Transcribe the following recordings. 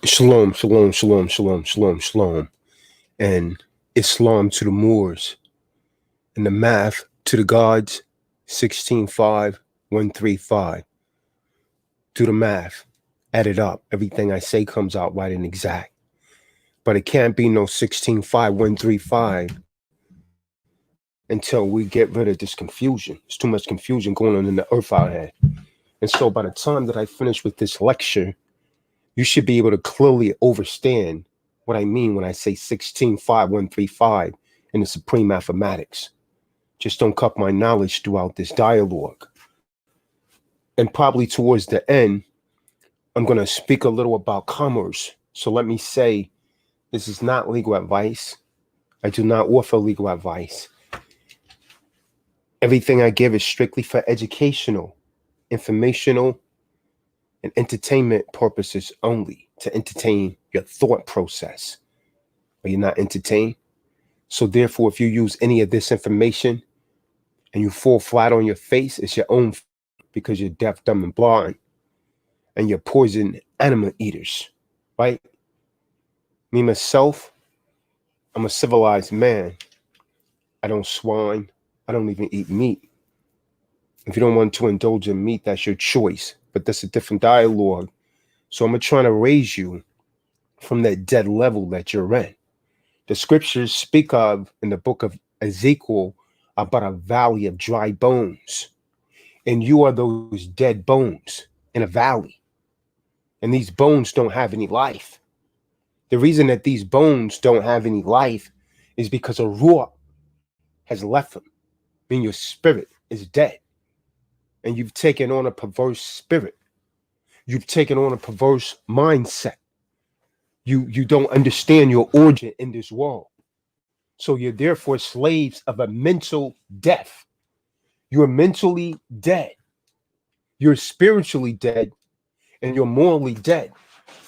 Shalom, shalom, shalom, shalom, shalom, shalom. And Islam to the Moors. And the math to the gods, 165135. Do the math. Add it up. Everything I say comes out right and exact. But it can't be no 165135 until we get rid of this confusion. There's too much confusion going on in the earth out here. And so by the time that I finish with this lecture, you should be able to clearly understand what I mean when I say 165135 in the supreme mathematics. Just don't cut my knowledge throughout this dialogue. And probably towards the end, I'm going to speak a little about commerce. So let me say, this is not legal advice. I do not offer legal advice. Everything I give is strictly for educational, informational, and entertainment purposes only, to entertain your thought process. Are you not entertained? So therefore, if you use any of this information and you fall flat on your face, it's your own fault, because you're deaf, dumb, and blind, and you're poison animal eaters, right? Me, myself, I'm a civilized man. I don't swine. I don't even eat meat. If you don't want to indulge in meat, that's your choice. But that's a different dialogue. So I'm trying to raise you from that dead level that you're in. The scriptures speak of, in the book of Ezekiel, about a valley of dry bones. And you are those dead bones in a valley. And these bones don't have any life. The reason that these bones don't have any life is because a ruach has left them. I mean, your spirit is dead. And you've taken on a perverse spirit. You've taken on a perverse mindset. You don't understand your origin in this world. So you're therefore slaves of a mental death. You're mentally dead. You're spiritually dead. And you're morally dead.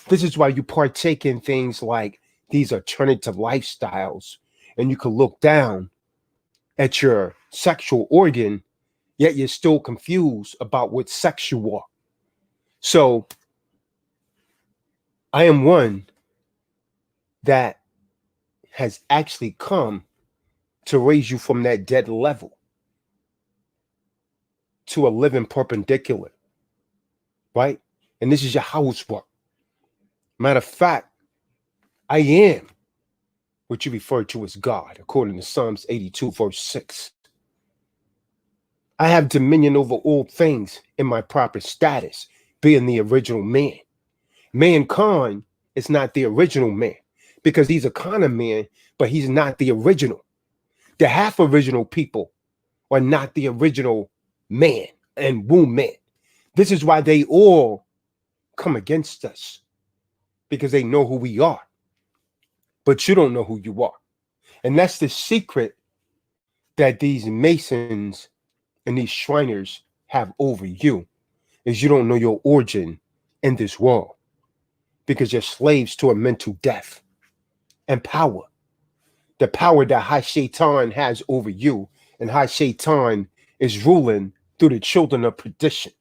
This is why you partake in things like these alternative lifestyles. And you can look down at your sexual organ, yet you're still confused about what sex you are. So I am one that has actually come to raise you from that dead level to a living perpendicular, right? And this is Yahawah's work. Matter of fact, I am what you refer to as God, according to Psalms 82, verse 6. I have dominion over all things in my proper status, being the original man. Mankind is not the original man, because he's a kind of man, but he's not the original. The half original people are not the original man and woman. This is why they all come against us, because they know who we are. But you don't know who you are. And that's the secret that these Masons and these Shriners have over you, is you don't know your origin in this world, because you're slaves to a mental death and power. The power that High Shaitan has over you, and High Shaitan is ruling through the children of perdition,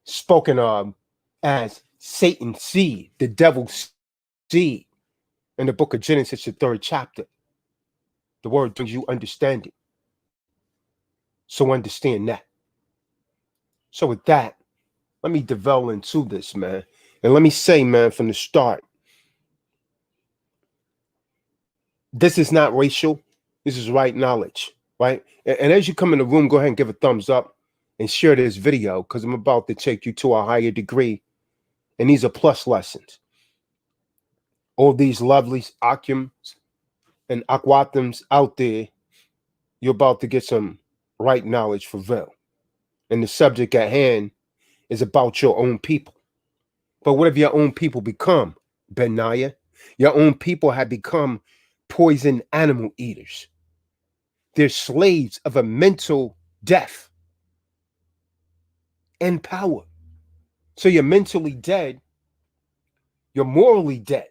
spoken of as Satan's seed, the devil's seed. In the book of Genesis, the 3rd chapter, the word brings you understanding. So understand that. So with that, let me delve into this, man. And let me say, man, from the start, this is not racial. This is right knowledge, right? And as you come in the room, go ahead and give a thumbs up and share this video, because I'm about to take you to a higher degree. And these are plus lessons. All these lovely Akums and Akwatams out there, you're about to get some right knowledge for real. And the subject at hand is about your own people. But what have your own people become, Benaya? Your own people have become poison animal eaters. They're slaves of a mental death and power. So you're mentally dead. You're morally dead.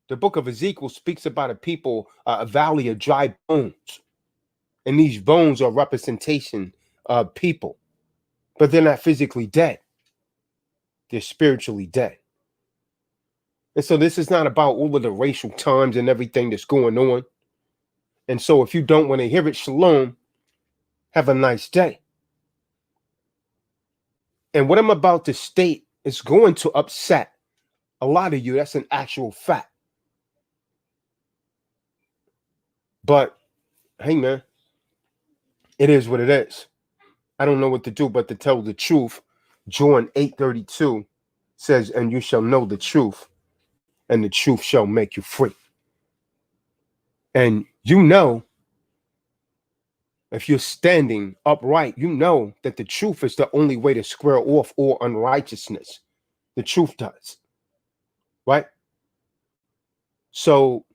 The book of Ezekiel speaks about a people, a valley of dry bones. And these bones are representation of people. But they're not physically dead. They're spiritually dead. And so this is not about all of the racial times and everything that's going on. And so if you don't want to hear it, shalom, have a nice day. And what I'm about to state is going to upset a lot of you. That's an actual fact. But hey, man, it is what it is. I don't know what to do but to tell the truth. John 8:32 says, and you shall know the truth, and the truth shall make you free. And you know, if you're standing upright, you know that the truth is the only way to square off all unrighteousness. The truth does. Right? So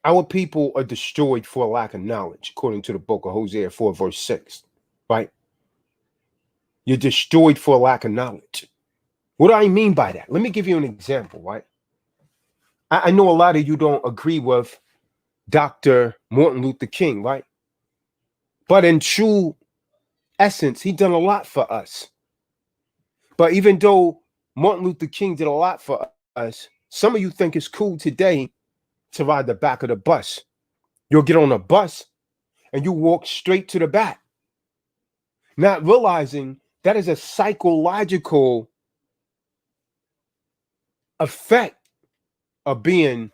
our people are destroyed for a lack of knowledge, according to the book of Hosea 4, verse 6. Right? You're destroyed for a lack of knowledge. What do I mean by that? Let me give you an example, right? I know a lot of you don't agree with Dr. Martin Luther King, right? But in true essence, he done a lot for us. But even though Martin Luther King did a lot for us, some of you think it's cool today to ride the back of the bus. You'll get on a bus and you walk straight to the back, not realizing that is a psychological effect of being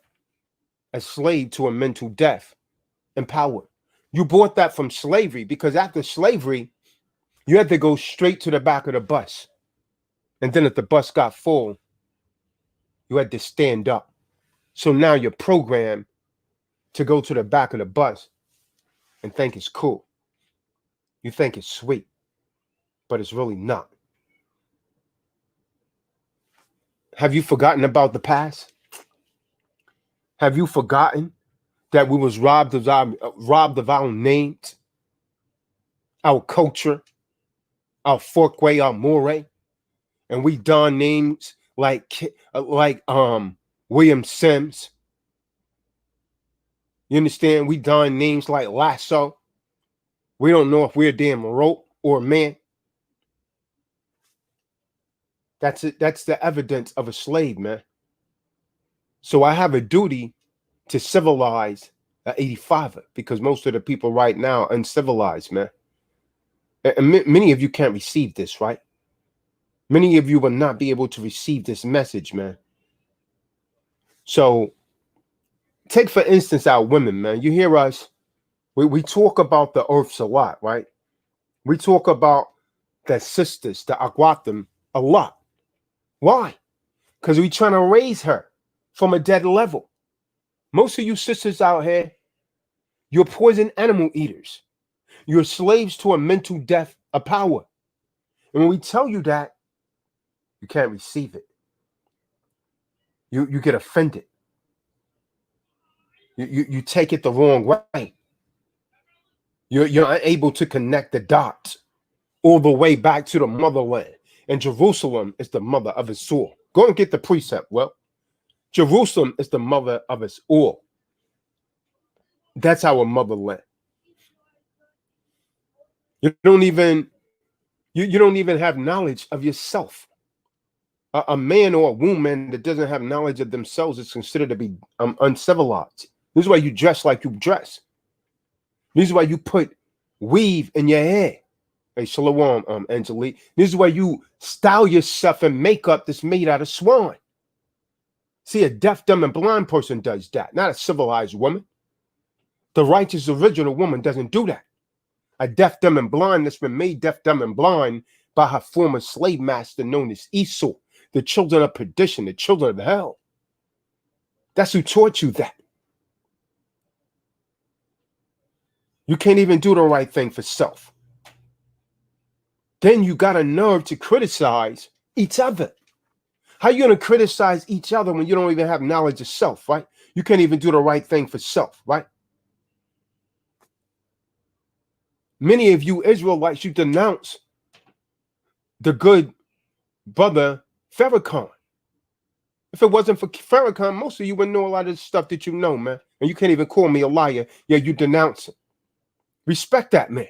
a slave to a mental death and power. You bought that from slavery, because after slavery, you had to go straight to the back of the bus. And then if the bus got full, you had to stand up. So now you're programmed to go to the back of the bus and think it's cool. You think it's sweet, but it's really not. Have you forgotten about the past? Have you forgotten that we was robbed of our names, our culture, our folkway, our moray, and we don names like William Sims. You understand? We don names like Lasso. We don't know if we're a damn rope or a man. That's it. That's the evidence of a slave, man. So I have a duty to civilize an 85er, because most of the people right now are uncivilized, man. And many of you can't receive this, right? Many of you will not be able to receive this message, man. So take, for instance, our women, man. You hear us, we talk about the earths a lot, right? We talk about the sisters, the Agwatim, a lot. Why? Because we're trying to raise her from a dead level. Most of you sisters out here, you're poison animal eaters. You're slaves to a mental death of power. And when we tell you that, you can't receive it. You get offended. You take it the wrong way. You're unable to connect the dots all the way back to the motherland. And Jerusalem is the mother of us all. Go and get the precept. Well, Jerusalem is the mother of us all. That's our motherland. You don't even have knowledge of yourself. A man or a woman that doesn't have knowledge of themselves is considered to be uncivilized. This is why you dress like you dress. This is why you put weave in your hair. Hey, shalom, Angelique. This is why you style yourself in makeup that's made out of swan. See, a deaf, dumb, and blind person does that, not a civilized woman. The righteous original woman doesn't do that. A deaf, dumb, and blind that's been made deaf, dumb, and blind by her former slave master known as Esau, the children of perdition, the children of hell. That's who taught you that. You can't even do the right thing for self. Then you got a nerve to criticize each other. How you going to criticize each other when you don't even have knowledge of self, right? You can't even do the right thing for self, right? Many of you Israelites, you denounce the good brother Farrakhan. If it wasn't for Farrakhan, most of you would know a lot of the stuff that you know, man. And you can't even call me a liar. Yeah, you denounce him. Respect that man.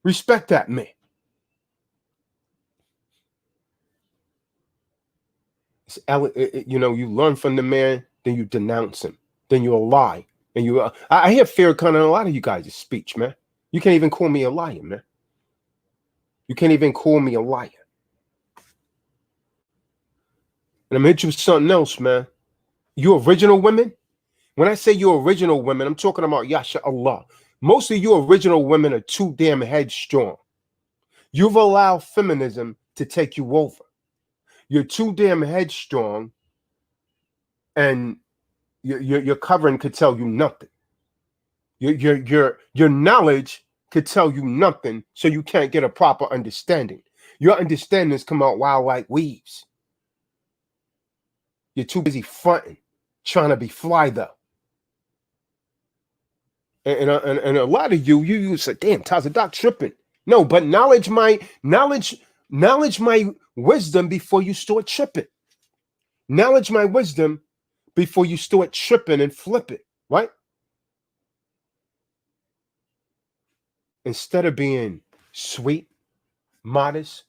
Respect that man. You know, you learn from the man, then you denounce him, then you lie, and you. I hear Farrakhan in a lot of you guys' speech, man. You can't even call me a liar, man. You can't even call me a liar. And I'm hit you with something else, man. You original women. When I say you original women, I'm talking about Yasharahla. Most of you original women are too damn headstrong. You've allowed feminism to take you over. You're too damn headstrong, and your covering could tell you nothing. Your knowledge could tell you nothing, so you can't get a proper understanding. Your understandings come out wild like weaves. You're too busy fronting, trying to be fly though. And a lot of you say, damn, Tazadaq tripping. No, but knowledge my wisdom before you start tripping. Knowledge my wisdom before you start tripping and flipping, right? Instead of being sweet, modest,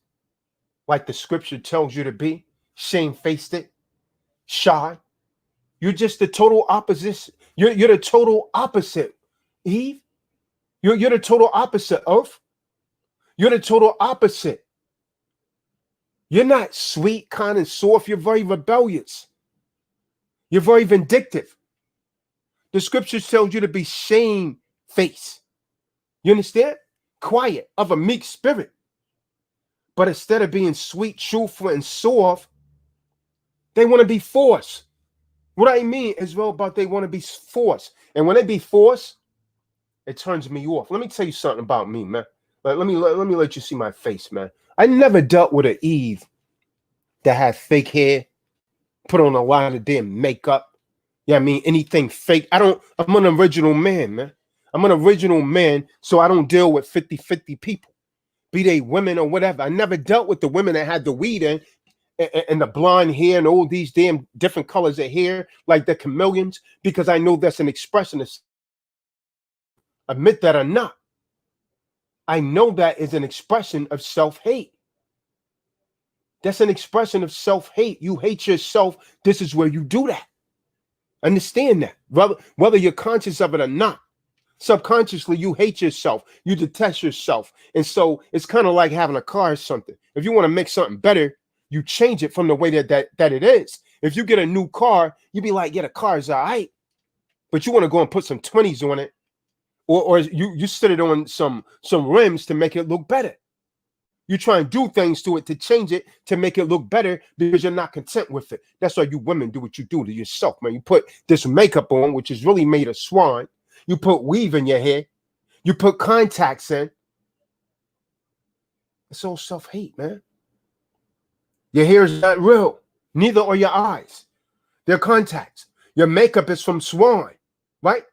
like the scripture tells you to be, shamefaced it, shy, you're just the total opposite. You're the total opposite, Eve. You're the total opposite, Earth. You're the total opposite. You're not sweet, kind, and soft. You're very rebellious. You're very vindictive. The scriptures tells you to be shamefaced. You understand? Quiet, of a meek spirit. But instead of being sweet, truthful, and soft, they want to be forced. What I mean is well about they want to be forced. And when they be forced, it turns me off. Let me tell you something about me, man. Let me let you see my face, man. I never dealt with an Eve that had fake hair, put on a lot of damn makeup. Yeah, I mean, anything fake. I'm an original man, man. I'm an original man, so I don't deal with 50-50 people, be they women or whatever. I never dealt with the women that had the weed in and the blonde hair and all these damn different colors of hair, like the chameleons, because I know that's an expression of, admit that or not, I know that is an expression of self-hate. That's an expression of self-hate. You hate yourself. This is where you do that. Understand that. Whether you're conscious of it or not, subconsciously, you hate yourself. You detest yourself. And so it's kind of like having a car or something. If you want to make something better, you change it from the way that it is. If you get a new car, you be like, yeah, the car is all right. But you want to go and put some 20s on it. Or you sit it on some rims to make it look better. You try and do things to it to change it, to make it look better because you're not content with it. That's why you women do what you do to yourself, man. You put this makeup on, which is really made of swan. You put weave in your hair. You put contacts in. It's all self-hate, man. Your hair is not real. Neither are your eyes. They're contacts. Your makeup is from swan, right?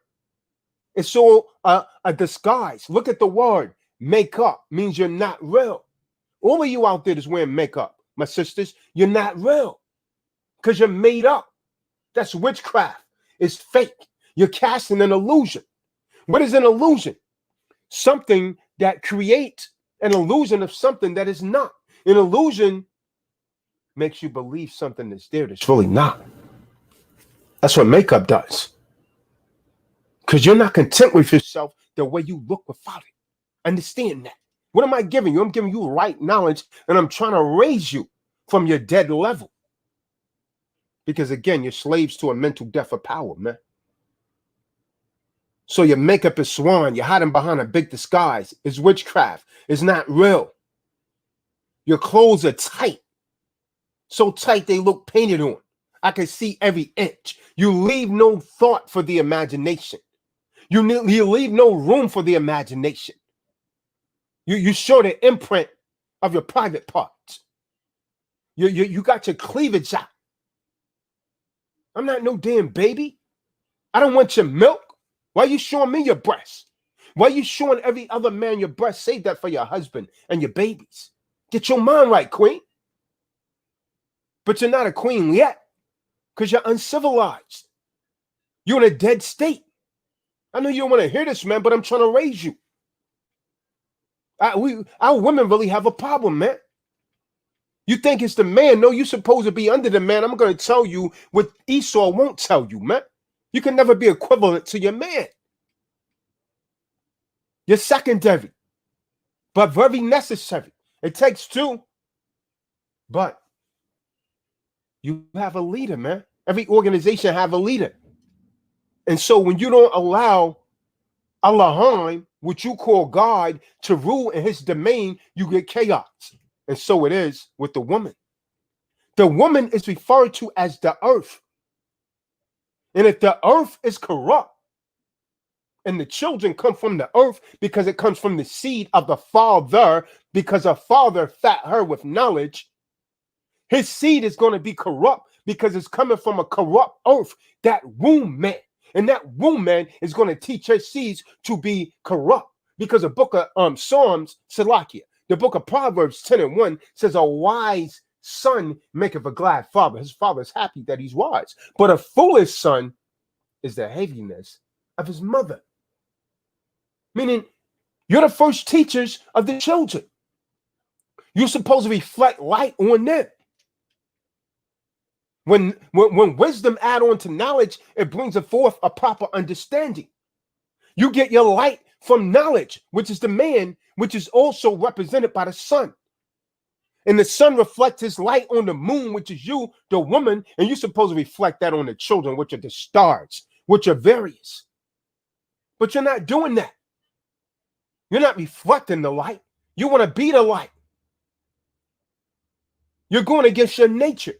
It's all a disguise. Look at the word. Makeup means you're not real. All of you out there that's wearing makeup, my sisters, you're not real because you're made up. That's witchcraft. It's fake. You're casting an illusion. What is an illusion? Something that creates an illusion of something that is not. An illusion makes you believe something that's there that's really not. That's what makeup does. Because you're not content with yourself the way you look without it. Understand that. What am I giving you? I'm giving you right knowledge, and I'm trying to raise you from your dead level. Because again, you're slaves to a mental death of power, man. So your makeup is swan. You're hiding behind a big disguise. It's witchcraft. It's not real. Your clothes are tight. So tight they look painted on. I can see every inch. You leave no thought for the imagination. You leave no room for the imagination. You show the imprint of your private parts. You got your cleavage out. I'm not no damn baby. I don't want your milk. Why are you showing me your breasts? Why are you showing every other man your breasts? Save that for your husband and your babies. Get your mind right, queen. But you're not a queen yet because you're uncivilized. You're in a dead state. I know you don't want to hear this, man, but I'm trying to raise you. Our women really have a problem, man. You think it's the man. No, you're supposed to be under the man. I'm going to tell you what Esau won't tell you, man. You can never be equivalent to your man. You're secondary, but very necessary. It takes two, but you have a leader, man. Every organization have a leader. And so when you don't allow Allahim, which you call God, to rule in his domain, you get chaos. And so it is with the woman. The woman is referred to as the earth. And if the earth is corrupt, and the children come from the earth because it comes from the seed of the father, because her father fed her with knowledge, his seed is going to be corrupt because it's coming from a corrupt earth, that womb man. And that womb man is going to teach her seeds to be corrupt. Because the book of Psalms, Salakia, the book of Proverbs 10:1 says, a wise son maketh a glad father. His father is happy that he's wise. But a foolish son is the heaviness of his mother. Meaning, you're the first teachers of the children. You're supposed to reflect light on them. When wisdom add on to knowledge, it brings forth a proper understanding. You get your light from knowledge, which is the man, which is also represented by the sun. And the sun reflects his light on the moon, which is you, the woman, and you're supposed to reflect that on the children, which are the stars, which are various. But you're not doing that. You're not reflecting the light. You want to be the light. You're going against your nature.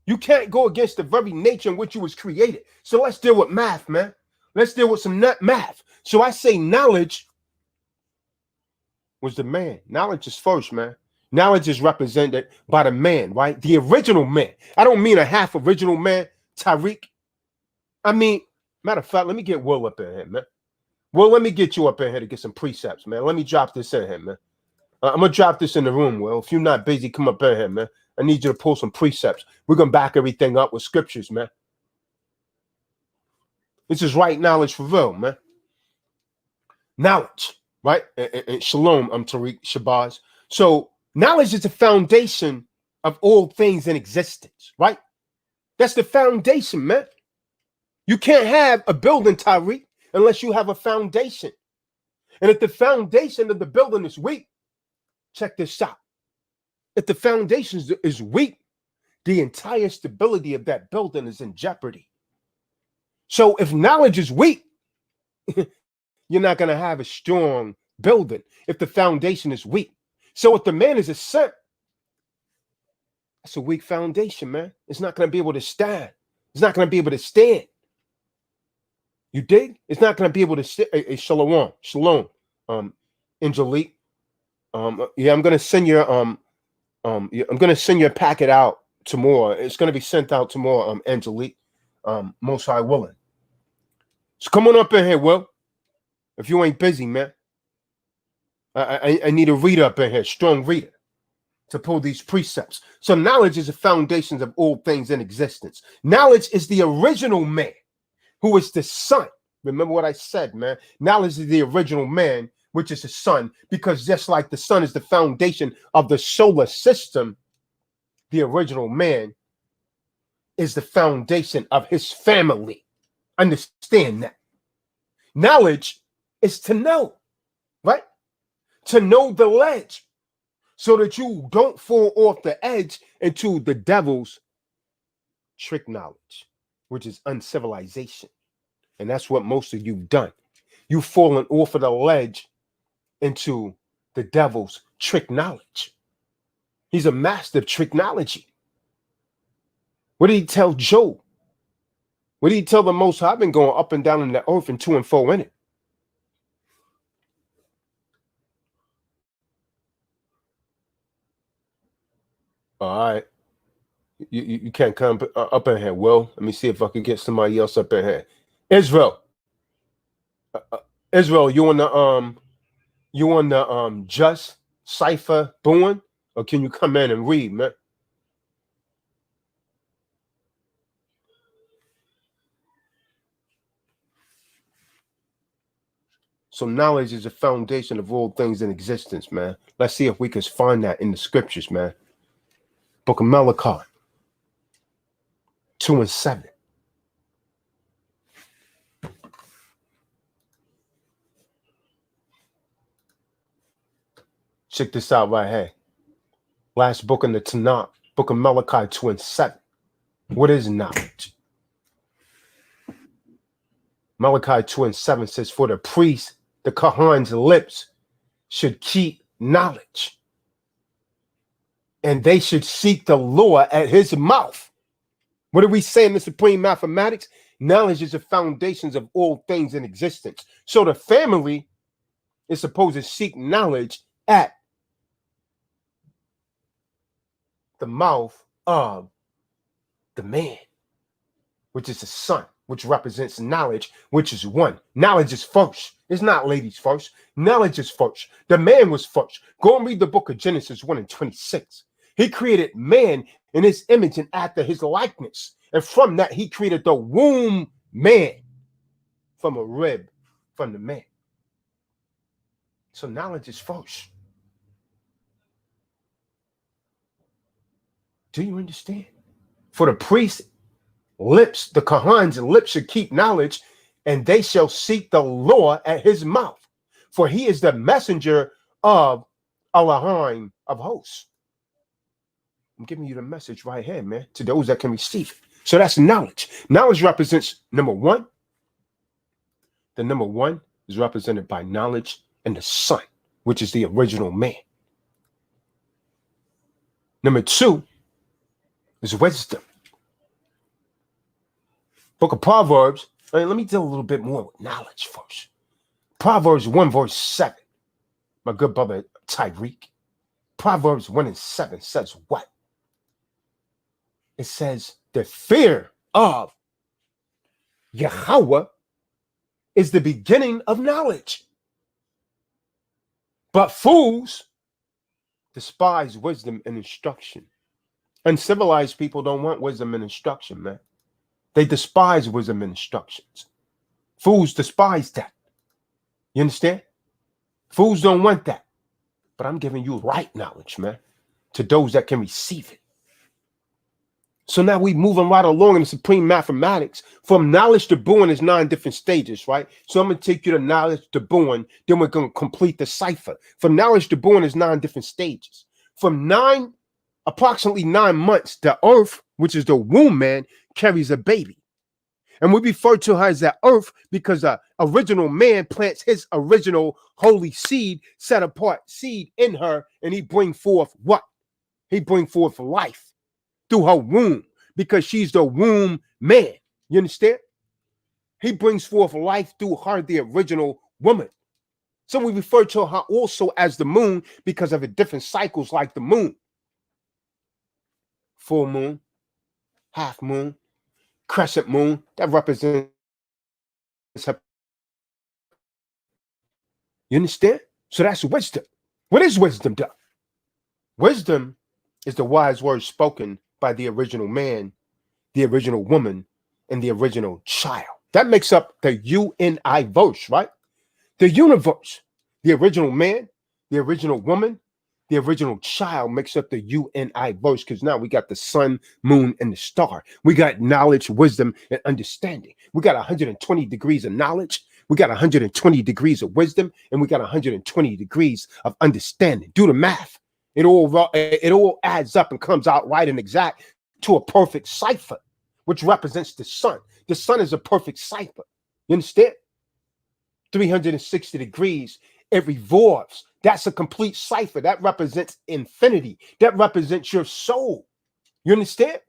You can't go against the very nature in which you was created. So let's deal with math, man. Let's deal with some math. So I say knowledge was the man. Knowledge is first, man. Knowledge is represented by the man, right? The original man. I don't mean a half original man, Tariq. I mean, matter of fact, let me get Will up in here, man. Well, let me get you up in here to get some precepts, man. Let me drop this in here, man. I'm going to drop this in the room, Will. If you're not busy, come up in here, man. I need you to pull some precepts. We're going to back everything up with scriptures, man. This is right knowledge for real, man. Knowledge, right? And shalom, I'm Tariq Shabazz. So knowledge is the foundation of all things in existence, right? That's the foundation, man. You can't have a building, Tariq, unless you have a foundation. And if the foundation of the building is weak, check this out. If the foundation is weak, the entire stability of that building is in jeopardy. So if knowledge is weak, you're not going to have a strong building if the foundation is weak. So if the man is a saint, that's a weak foundation, man. It's not going to be able to stand. It's not going to be able to stand. You dig? It's not going to be able to stand. Shalom, Angelique. Yeah, I'm going to send your I'm going to send your packet out tomorrow. It's going to be sent out tomorrow, Angelique. Most High willing. So come on up in here, Will. If you ain't busy, man. I need a reader up in here, strong reader, to pull these precepts. So knowledge is the foundations of all things in existence. Knowledge is the original man, who is the sun. Remember what I said, man. Knowledge is the original man, which is the sun, because just like the sun is the foundation of the solar system, the original man is the foundation of his family. Understand that. Knowledge is to know, right? To know the ledge so that you don't fall off the edge into the devil's trick knowledge, which is uncivilization. And that's what most of you've done. You've fallen off of the ledge into the devil's trick knowledge. He's a master of tricknology. What did he tell Job? What did he tell the Most High? I've been going up and down in the earth and to and fro in it. All right. You can't come up in here, Will. Let me see if I can get somebody else up in here. Israel. Israel, you on the Just Cipher Bowen? Or can you come in and read, man? So knowledge is the foundation of all things in existence, man. Let's see if we can find that in the scriptures, man. Book of Malachi 2 and 7. Check this out right here. Last book in the Tanakh, Book of Malachi 2 and 7. What is knowledge? Malachi 2 and 7 says, for the priest, the Kahan's lips should keep knowledge, and they should seek the Lord at his mouth. What do we say in the supreme mathematics? Knowledge is the foundations of all things in existence. So the family is supposed to seek knowledge at the mouth of the man, which is the son, which represents knowledge, which is one. Knowledge is first. It's not ladies first. Knowledge is first. The man was first. Go and read the book of Genesis 1 and 26. He created man in his image and after his likeness. And from that, he created the womb man from a rib from the man. So knowledge is first. Do you understand? For the priest's lips, the Kahan's lips should keep knowledge, and they shall seek the Lord at his mouth. For he is the messenger of Elohim of hosts. I'm giving you the message right here, man, to those that can receive it. So that's knowledge. Knowledge represents number one. The number one is represented by knowledge and the son, which is the original man. Number two is wisdom. Book of Proverbs. Let me deal a little bit more with knowledge first. Proverbs 1 verse 7. My good brother Tyreek. Proverbs 1 and 7 says what? It says the fear of Yahawah is the beginning of knowledge. But fools despise wisdom and instruction. Uncivilized people don't want wisdom and instruction, man. They despise wisdom and instructions. Fools despise that. You understand? Fools don't want that. But I'm giving you right knowledge, man, to those that can receive it. So now we moving right along in the supreme mathematics. From knowledge to born is 9 different stages, right? So I'm going to take you to knowledge to born. Then we're going to complete the cipher. From knowledge to born is 9 different stages. From approximately 9 months, the earth, which is the womb man, carries a baby. And we refer to her as the earth because the original man plants his original holy seed, set apart seed in her, and he bring forth what? He bring forth life through her womb because she's the womb man. You understand? He brings forth life through her, the original woman. So we refer to her also as the moon because of the different cycles like the moon. Full moon, half moon, crescent moon, that represents her. You understand? So that's wisdom. What is wisdom, though? Wisdom is the wise words spoken by the original man, the original woman, and the original child. That makes up the UNI verse, right? The universe, the original man, the original woman, the original child makes up the UNI verse because now we got the sun, moon, and the star. We got knowledge, wisdom, and understanding. We got 120 degrees of knowledge. We got 120 degrees of wisdom, and we got 120 degrees of understanding. Do the math. It all adds up and comes out right and exact to a perfect cipher, which represents the sun. The sun is a perfect cipher. You understand? 360 degrees, it revolves. That's a complete cipher. That represents infinity. That represents your soul. You understand?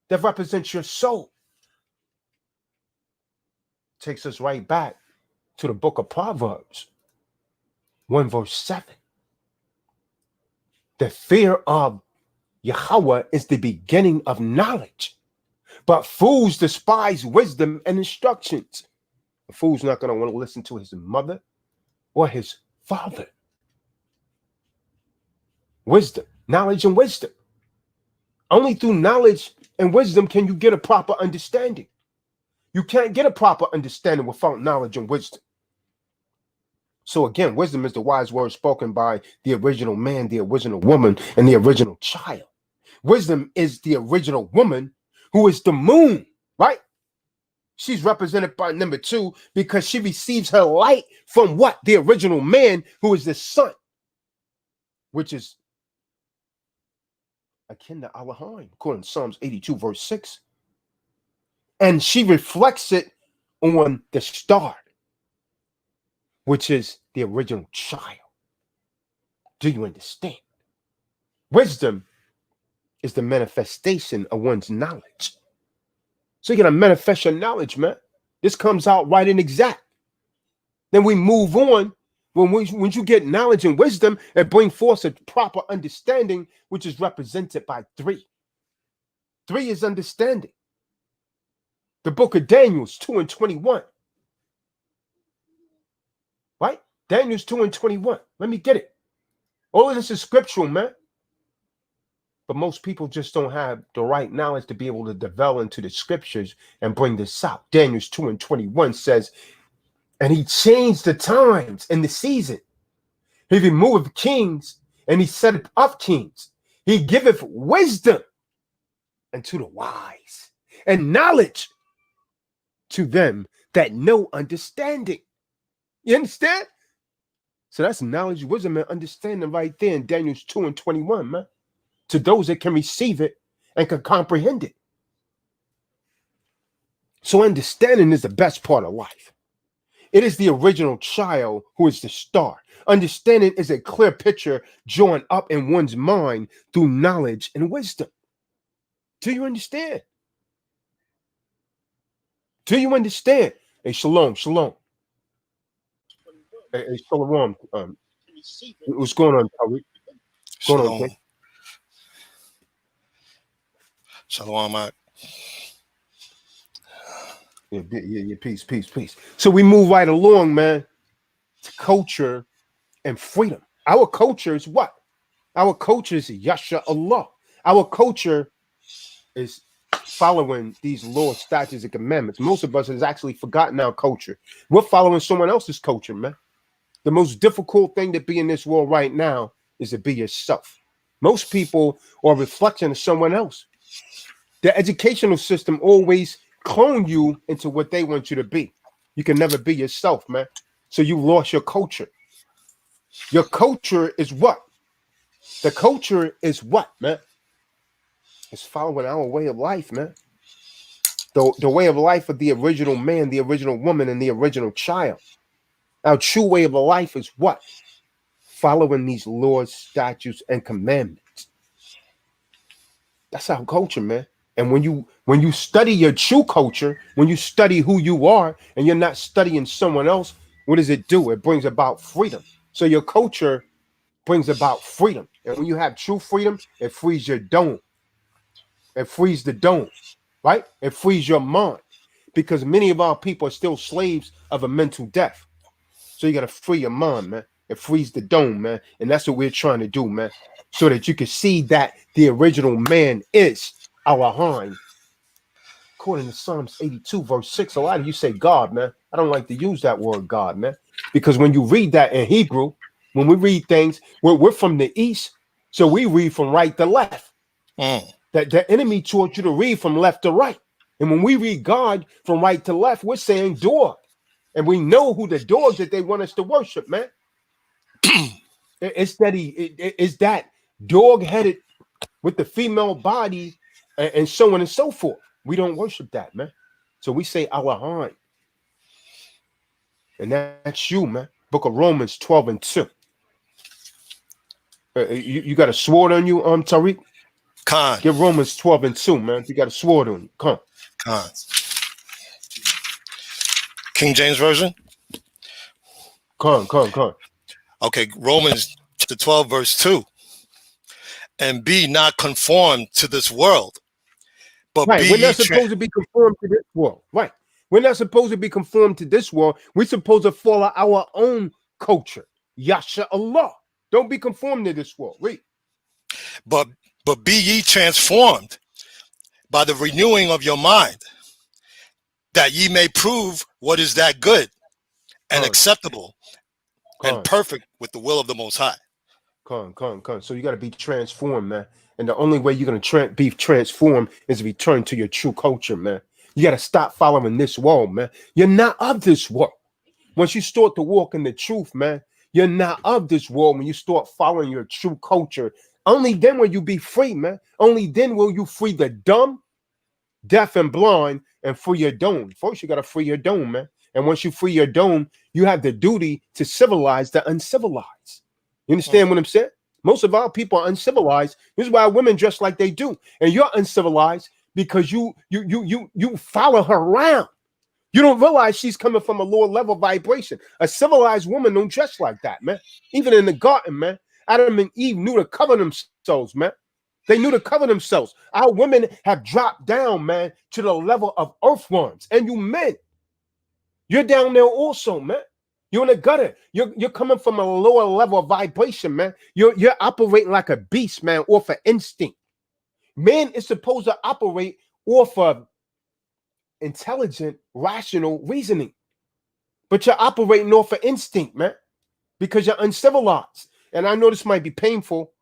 That represents your soul. Takes us right back to the book of Proverbs 1 verse 7. The fear of Yahawah is the beginning of knowledge, but fools despise wisdom and instructions. A fool's not going to want to listen to his mother or his father. Wisdom, knowledge, and wisdom. Only through knowledge and wisdom can you get a proper understanding. You can't get a proper understanding without knowledge and wisdom. So again, wisdom is the wise word spoken by the original man, the original woman, and the original child. Wisdom is the original woman who is the moon, right? She's represented by number 2 because she receives her light from what? The original man who is the sun, which is akin to Allahim, according to Psalms 82, verse 6. And she reflects it on the star, which is the original child. Do you understand? Wisdom is the manifestation of one's knowledge. So you're going to manifest your knowledge, man. This comes out right and exact. Then we move on. When you get knowledge and wisdom, it brings forth a proper understanding, which is represented by 3. 3 is understanding. The book of Daniel's 2 and 21. Right? Daniel's 2 and 21. Let me get it. All of this is scriptural, man. But most people just don't have the right knowledge to be able to develop into the scriptures and bring this out. Daniel's 2 and 21 says, and he changed the times and the season. He removed kings and he set up kings. He giveth wisdom unto the wise and knowledge to them that know understanding. You understand? So that's knowledge, wisdom, and understanding right there in Daniel's 2 and 21, man. To those that can receive it and can comprehend it. So understanding is the best part of life. It is the original child who is the star. Understanding is a clear picture drawn up in one's mind through knowledge and wisdom. Do you understand? Do you understand? Hey, shalom, shalom. Hey, shalom. What's going on, Tariq? What's going on, King? Shalom, Mark. Yeah, peace. So we move right along, man, to culture and freedom. Our culture is what? Our culture is Yasharahla. Our culture is following these laws, statutes, and commandments. Most of us has actually forgotten our culture. We're following someone else's culture, man. The most difficult thing to be in this world right now is to be yourself. Most people are a reflection of someone else. The educational system always clone you into what they want you to be. You can never be yourself, man. So you lost your culture. Your culture is what? The culture is what, man? It's following our way of life, man. The way of life of the original man, the original woman, and the original child. Our true way of life is what? Following these laws, statutes, and commandments. That's our culture, man. And when you study your true culture, when you study who you are, and you're not studying someone else, what does it do? It brings about freedom. So your culture brings about freedom. And when you have true freedom, it frees your dome. It frees the dome, right? It frees your mind. Because many of our people are still slaves of a mental death. So you got to free your mind, man. It frees the dome, man. And that's what we're trying to do, man. So that you can see that the original man is Allahim. According to Psalms 82, verse 6, a lot of you say God, man. I don't like to use that word God, man. Because when you read that in Hebrew, when we read things, we're from the east, so we read from right to left. That the enemy taught you to read from left to right. And when we read God from right to left, we're saying dog. And we know who the dog that they want us to worship, man. It's that dog-headed with the female body and so on and so forth. We don't worship that, man. So we say Allahim. And that's you, man. Book of Romans 12 and 2. You got a sword on you, Tariq? Kahan. Give Romans 12 and 2, man. You got a sword on you. Come. Kahan. King James Version? Come. Okay, Romans chapter 12, verse 2. And be not conformed to this world, but right. be We're not supposed to be conformed to this world. Right. We're not supposed to be conformed to this world. We're supposed to follow our own culture. Yasharahla. Don't be conformed to this world. Read. But be ye transformed by the renewing of your mind, that ye may prove what is that good and acceptable and perfect with the will of the Most High. So you got to be transformed, man. And the only way you're going to be transformed is to return to your true culture, man. You got to stop following this world, man. You're not of this world. Once you start to walk in the truth, man, you're not of this world. When you start following your true culture, only then will you be free, man. Only then will you free the dumb, deaf, and blind, and free your dome. First, you got to free your dome, man. And once you free your dome, you have the duty to civilize the uncivilized. You understand what I'm saying? Most of our people are uncivilized. This is why women dress like they do. And you're uncivilized because you follow her around. You don't realize she's coming from a lower level vibration. A civilized woman don't dress like that, man. Even in the garden, man. Adam and Eve knew to cover themselves, man. They knew to cover themselves. Our women have dropped down, man, to the level of earthworms. And you men, you're down there also, man. You're in the gutter. You're coming from a lower level of vibration, man. You're operating like a beast, man, off of instinct. Man is supposed to operate off of intelligent, rational reasoning. But you're operating off of instinct, man, because you're uncivilized. And I know this might be painful.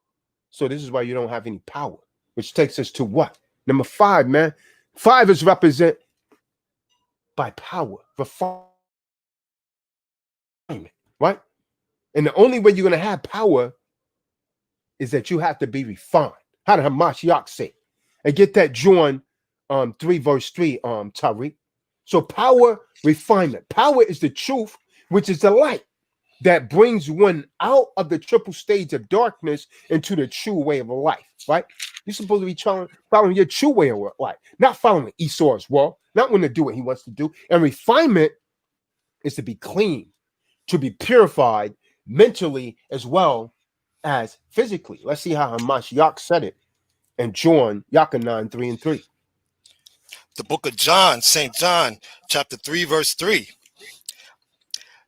So this is why you don't have any power, which takes us to what? Number 5, man. 5 is represented by power, refinement, right? And the only way you're going to have power is that you have to be refined. How did Hamashiach say? And get that John 3 verse 3, Tariq. So power, refinement. Power is the truth, which is the light that brings one out of the triple stage of darkness into the true way of life, right? You're supposed to be following your true way of life, not following Esau's world, not when to do what he wants to do. And refinement is to be clean, to be purified mentally as well as physically. Let's see how Hamashiach said it in John, Yakanan 3 and 3. The book of John, St. John, chapter 3, verse 3.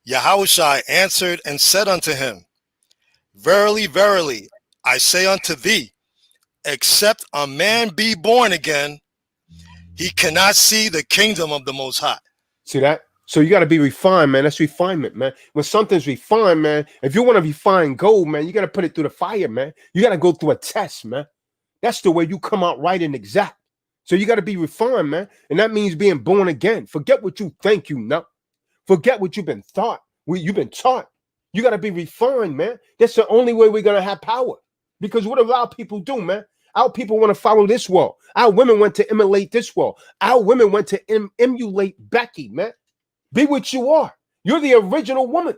Yahawah answered and said unto him, Verily, verily, I say unto thee, except a man be born again, he cannot see the kingdom of the Most High. See that? So you got to be refined, man. That's refinement, man. When something's refined, man, if you want to refine gold, man, you got to put it through the fire, man. You got to go through a test, man. That's the way you come out right and exact. So you got to be refined, man. And that means being born again. Forget what you think you know. Forget what you've been taught. You've been taught. You got to be refined, man. That's the only way we're going to have power. Because what do our people do, man? Our people want to follow this world. Our women want to emulate this world. Our women want to emulate Becky, man. Be what you are. You're the original woman.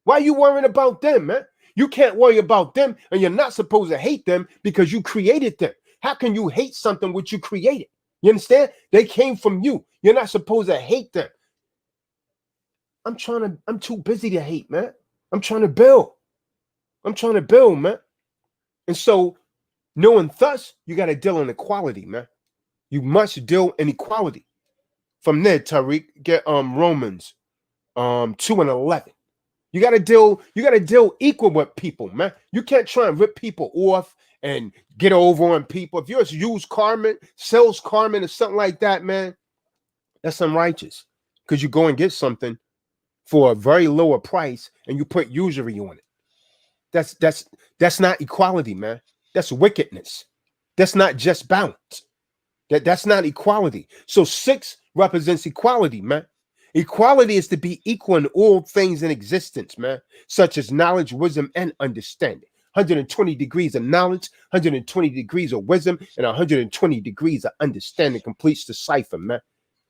Why are you worrying about them, man? You can't worry about them, and you're not supposed to hate them because you created them. How can you hate something which you created? You understand? They came from you. You're not supposed to hate them. I'm too busy to hate, man. I'm trying to build. Man. And so, knowing thus, you got to deal in equality, man. You must deal in equality. From there, Tariq, get Romans 2 and 11. You got to deal equal with people, man. You can't try and rip people off and get over on people. If you're a used Carmen, sells Carmen or something like that, man, that's unrighteous. Because you go and get something for a very lower price and you put usury on it. That's not equality, man. That's wickedness. That's not just balance. That's not equality. So 6 represents equality, man. Equality is to be equal in all things in existence, man, such as knowledge, wisdom, and understanding. 120 degrees of knowledge, 120 degrees of wisdom, and 120 degrees of understanding completes the cipher, man.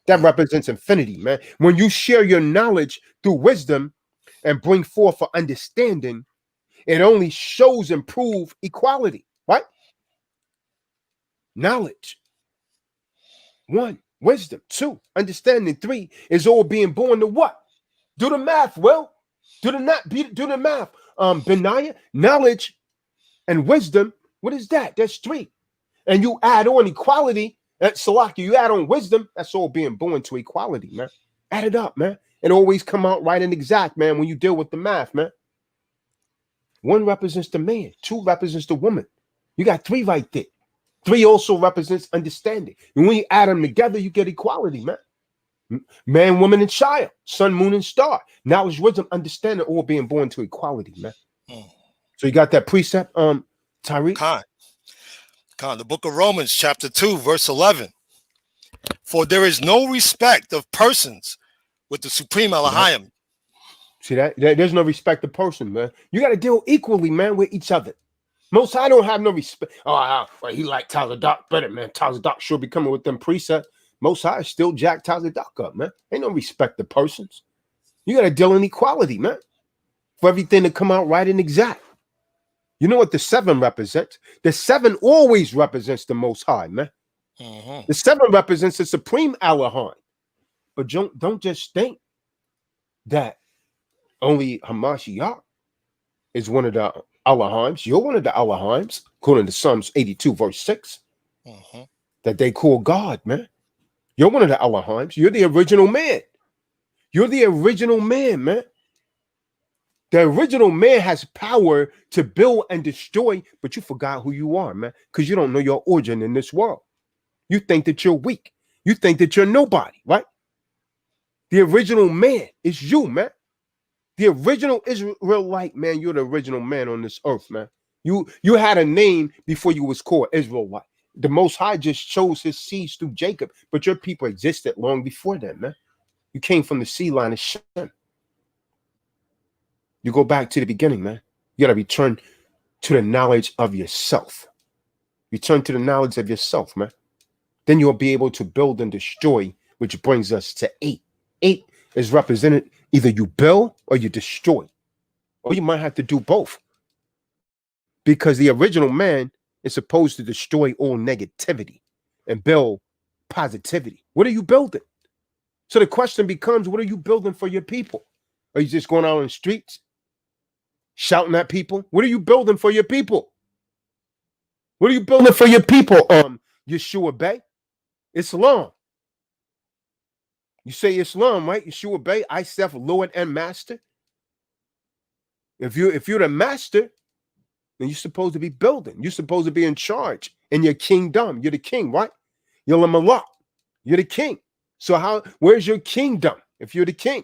That represents infinity, man. When you share your knowledge through wisdom and bring forth for understanding, it only shows and proves equality, right? Knowledge. 1, wisdom. 2, understanding. 3 is all being born to what? Do the math, Will. Do the math. Benaya, knowledge and wisdom. What is that? That's 3. And you add on equality. Salaki, you add on wisdom. That's all being born to equality, man. Add it up, man. It always come out right and exact, man, when you deal with the math, man. 1 represents the man. 2 represents the woman. You got 3 right there. 3 also represents understanding. And when you add them together, you get equality, man. Man, woman, and child, sun, moon, and star. Knowledge, wisdom, understanding, all being born to equality, man. Mm. So you got that precept, Tariq? Khan, the book of Romans, chapter 2, verse 11. For there is no respect of persons with the supreme Elohim. See that? There's no respect of person, man. You got to deal equally, man, with each other. Most High don't have no respect. Oh, well, he like Tazadaq better, man. Tazadaq sure be coming with them precepts. Most High still jack Tazadaq up, man. Ain't no respect of persons. You got to deal in equality, man, for everything to come out right and exact. You know what the 7 represents? The 7 always represents the Most High, man. The 7 represents the supreme Elohim. But don't just think that only Hamashiach is one of the Elohims. You're one of the Elohims, according to Psalms 82, verse 6, that they call God, man. You're one of the Elohims. You're the original man. You're the original man, man. The original man has power to build and destroy, but you forgot who you are, man, because you don't know your origin in this world. You think that you're weak. You think that you're nobody, right? The original man is you, man. The original Israelite, man. You're the original man on this earth, man. You had a name before you was called Israelite. The Most High just chose his seeds through Jacob, but your people existed long before that, man. You came from the seed line of Shem. You go back to the beginning, man. You got to return to the knowledge of yourself. Return to the knowledge of yourself, man. Then you'll be able to build and destroy, which brings us to 8. 8 is represented either you build or you destroy, or you might have to do both, because the original man is supposed to destroy all negativity and build positivity. What are you building? So the question becomes, what are you building for your people? Are you just going out on the streets shouting at people? What are you building for your people? What are you building for your people? Yeshua Bey, Islam. You say Islam, right? Yeshua Bey, I self Lord and Master. If you're the master, then you're supposed to be building. You're supposed to be in charge in your kingdom. You're the king, right? You're the Malak. You're the king. So where's your kingdom if you're the king?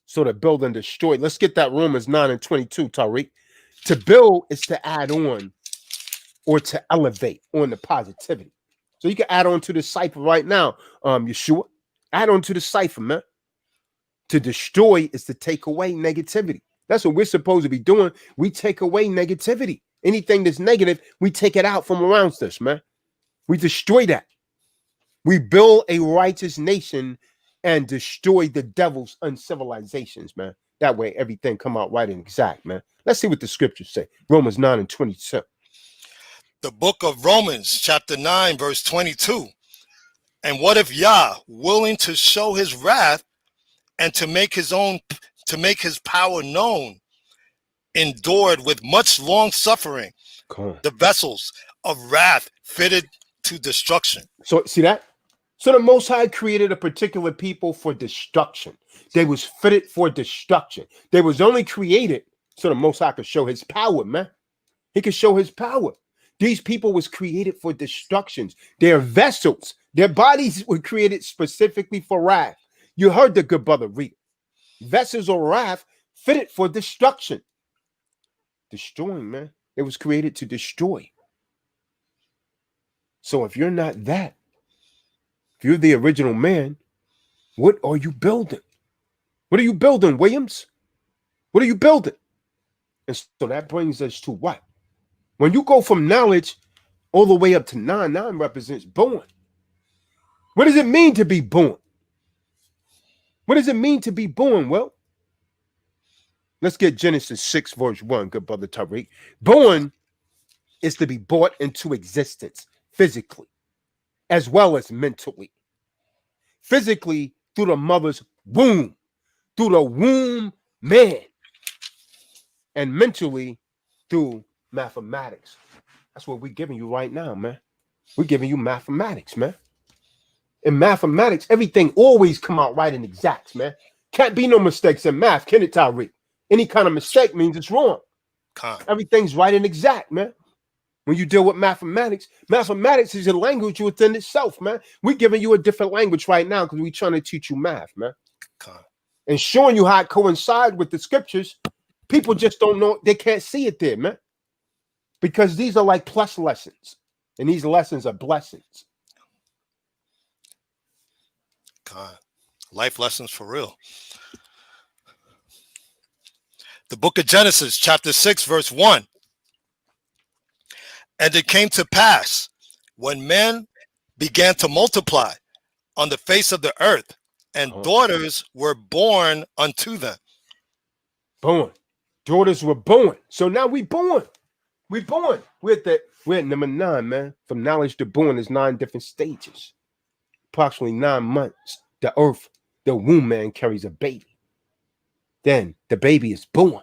So to build and destroy. Let's get that Romans 9 and 22, Tariq. To build is to add on or to elevate on the positivity. So you can add on to the cipher right now, Yeshua. Add on to the cipher, man. To destroy is to take away negativity. That's what we're supposed to be doing. We take away negativity. Anything that's negative, we take it out from around us, man. We destroy that. We build a righteous nation and destroy the devil's uncivilizations, man. That way everything come out right and exact, man. Let's see what the scriptures say. Romans 9 and 22. The book of Romans, chapter 9, verse 22. And what if Yah, willing to show his wrath and to make his power known, endured with much long suffering the vessels of wrath fitted to destruction. So see that? So the Most High created a particular people for destruction. They was fitted for destruction. They was only created so the Most High could show his power, man. He could show his power. These people was created for destructions. They're vessels. Their bodies were created specifically for wrath. You heard the good brother read. Vessels of wrath fitted for destruction. Destroying, man. It was created to destroy. So if you're not that, if you're the original man, what are you building? What are you building, Williams? What are you building? And so that brings us to what? When you go from knowledge all the way up to 9, 9 represents born. What does it mean to be born? What does it mean to be born? Well, let's get Genesis 6, verse 1, good brother Tariq. Born is to be brought into existence physically, as well as mentally. Physically, through the mother's womb, through the womb man, and mentally through mathematics. That's what we're giving you right now, man. We're giving you mathematics, man. In mathematics, everything always come out right and exact, man. Can't be no mistakes in math, can it, Tariq? Any kind of mistake means it's wrong. Everything's right and exact, man. When you deal with mathematics, mathematics is a language within itself, man. We're giving you a different language right now because we're trying to teach you math, man. And showing you how it coincides with the scriptures. People just don't know. They can't see it there, man. Because these are like plus lessons. And these lessons are blessings. God. Life lessons for real. The book of Genesis, chapter 6, verse 1. And it came to pass when men began to multiply on the face of the earth, and daughters were born unto them. Born. Daughters were born. So now we born. We born. We're at number 9, man. From knowledge to born is 9 different stages. Approximately 9 months. The earth, the womb man carries a baby. Then the baby is born.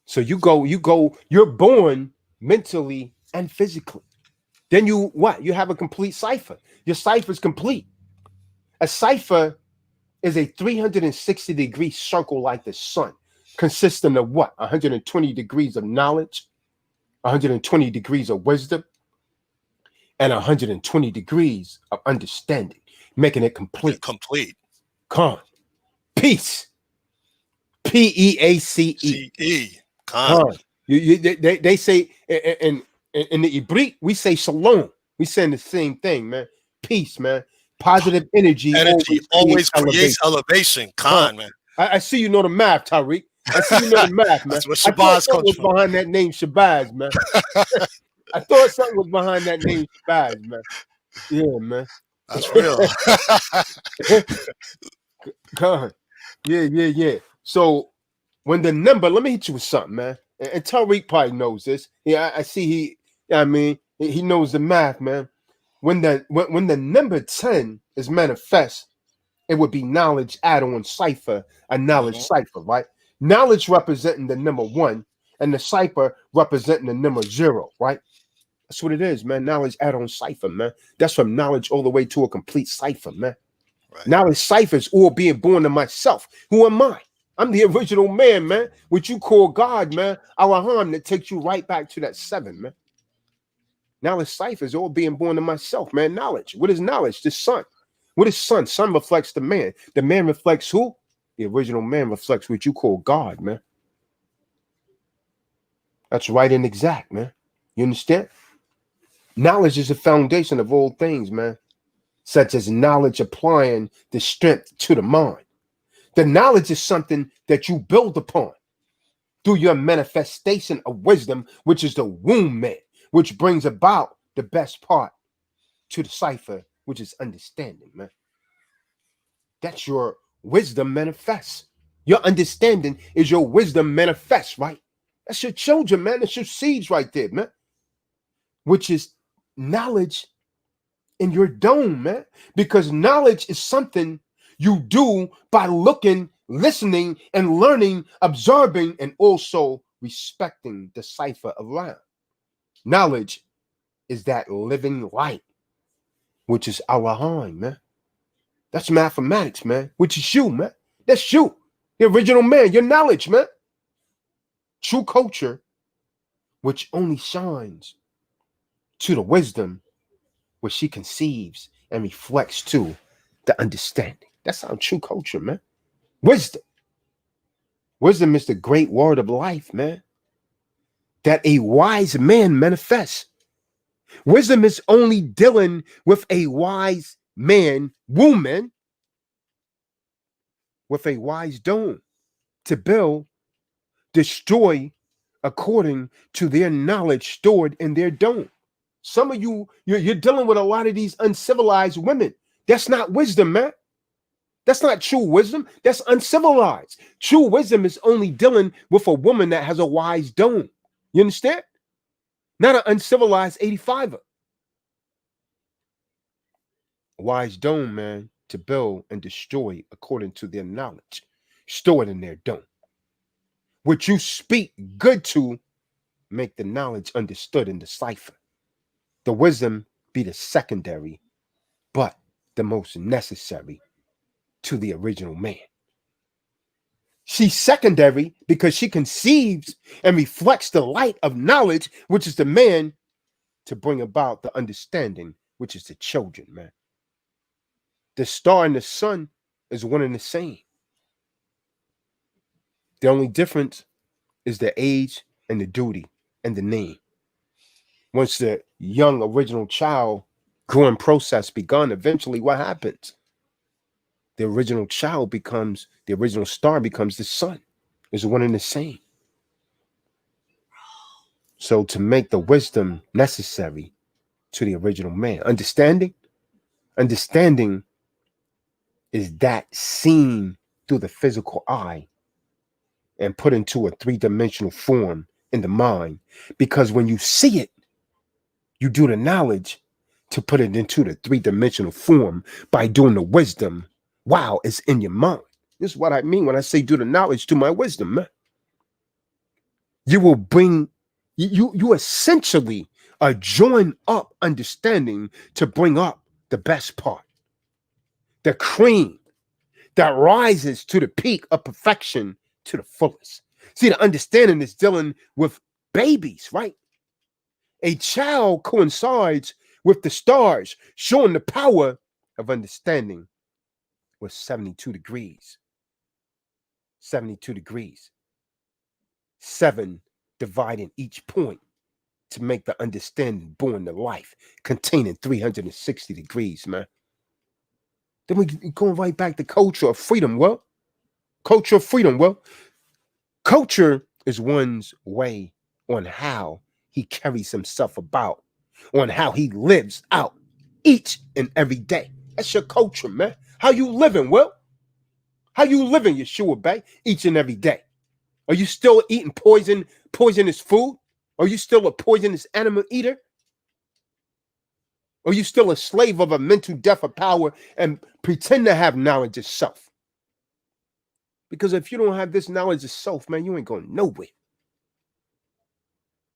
So you're born mentally and physically. Then you have a complete cipher. Your cipher is complete. A cipher is a 360-degree circle like the sun, consisting of 120 degrees of knowledge, 120 degrees of wisdom, and 120 degrees of understanding, making it complete. Calm. Peace. P-E-A-C-E. Calm. They say in the Ibrit, we say shalom. We saying the same thing, man. Peace, man. Positive energy always creates elevation. Khan, man. I see you know the math, Tariq. I see you know the math, man. That's what Shabazz comes from. Behind that name Shabazz, man. I thought something was behind that name Shabazz, man. Yeah, man. That's real. God. Yeah. So when the number, let me hit you with something, man. And Tariq probably knows this. Yeah, I see he knows the math, man. When the number 10 is manifest, it would be knowledge add-on cipher, a knowledge cipher, right? Knowledge representing the number 1 and the cipher representing the number 0, right? That's what it is, man. Knowledge add-on cipher, man. That's from knowledge all the way to a complete cipher, man. Right. Knowledge cipher is all being born to myself. Who am I? I'm the original man, man. What you call God, man. Araham, that takes you right back to that 7, man. Knowledge cipher is all being born to myself, man. Knowledge. What is knowledge? The sun. What is sun? Sun reflects the man. The man reflects who? The original man reflects what you call God, man. That's right and exact, man. You understand? Knowledge is the foundation of all things, man. Such as knowledge applying the strength to the mind. The knowledge is something that you build upon through your manifestation of wisdom, which is the womb man, which brings about the best part to the cipher, which is understanding, man. That's your wisdom manifests. Your understanding is your wisdom manifests, right? That's your children, man. That's your seeds right there, man. Which is knowledge in your dome, man. Because knowledge is something you do by looking, listening, and learning, observing, and also respecting the cipher around. Knowledge is that living light, which is Allah'an, man. That's mathematics, man, which is you, man. That's you, the original man, your knowledge, man. True culture, which only shines to the wisdom which she conceives and reflects to the understanding. That's our true culture, man. Wisdom. Wisdom is the great word of life, man. That a wise man manifests. Wisdom is only dealing with a wise man, woman, with a wise dome to build, destroy according to their knowledge stored in their dome. Some of you're dealing with a lot of these uncivilized women. That's not wisdom, man. That's not true wisdom. That's uncivilized. True wisdom is only dealing with a woman that has a wise dome. You understand? Not an uncivilized 85er. Wise dome, man, to build and destroy according to their knowledge stored in their dome. What you speak good to, make the knowledge understood in the cipher. The wisdom be the secondary, but the most necessary to the original man. She's secondary because she conceives and reflects the light of knowledge, which is the man, to bring about the understanding, which is the children, man. The star and the sun is one and the same. The only difference is the age and the duty and the name. Once the young original child growing process begun, eventually what happens? The original child becomes, the original star becomes the sun. It's one and the same. So to make the wisdom necessary to the original man, understanding is that seen through the physical eye and put into a three-dimensional form in the mind. Because when you see it, you do the knowledge to put it into the three-dimensional form by doing the wisdom while it's in your mind. This is what I mean when I say do the knowledge to my wisdom, man. You will bring, you essentially join up understanding to bring up the best part, the cream that rises to the peak of perfection to the fullest. See, the understanding is dealing with babies, right? A child coincides with the stars, showing the power of understanding with 72 degrees. 72 degrees. 7 dividing each point to make the understanding born to life, containing 360 degrees, man. Then we going right back to culture of freedom. Well, culture of freedom. Well, culture is one's way on how he carries himself about, on how he lives out each and every day. That's your culture, man. How you living, Will? How you living, Yeshua Bay, each and every day? Are you still eating poisonous food? Are you still a poisonous animal eater? Are you still a slave of a mental death of power and pretend to have knowledge of self? Because if you don't have this knowledge of self, man, you ain't going nowhere.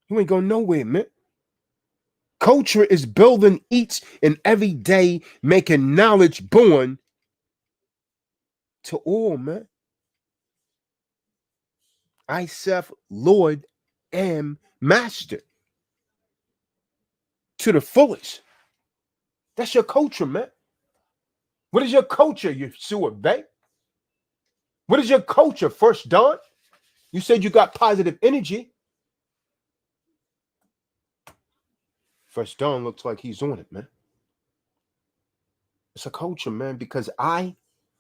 You ain't going nowhere, man. Culture is building each and every day, making knowledge born to all, man. I, self, Lord, am master to the fullest. That's your culture, man. What is your culture, Yeshua Bay? What is your culture, First Dawn? You said you got positive energy. First Dawn looks like he's on it, man. It's a culture, man, because I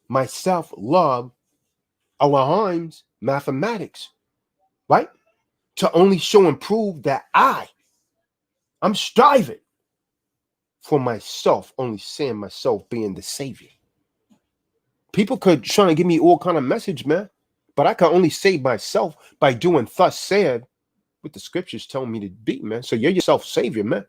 myself love Allahim's mathematics, right? To only show and prove that I'm striving for myself, only seeing myself being the savior. People could try to give me all kind of message, man, but I can only save myself by doing thus said what the scriptures tell me to be, man. So you're yourself savior, man.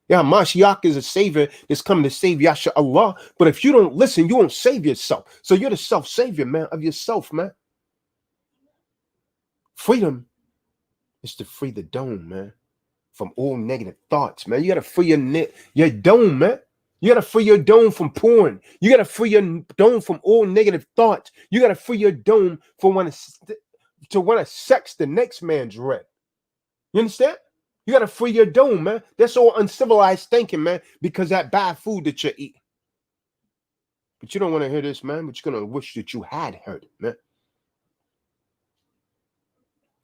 Yeah, Mashiach is a savior that's coming to save Yasharahla. But if you don't listen, you won't save yourself. So you're the self-savior, man, of yourself, man. Freedom is to free the dome, man, from all negative thoughts, man. You got to free your dome, man. You got to free your dome from porn. You got to free your dome from all negative thoughts. You got to free your dome from want to sex the next man's red. You understand? You got to free your dome, man. That's all uncivilized thinking, man, because that bad food that you're eating. But you don't want to hear this, man, but you're going to wish that you had heard it, man.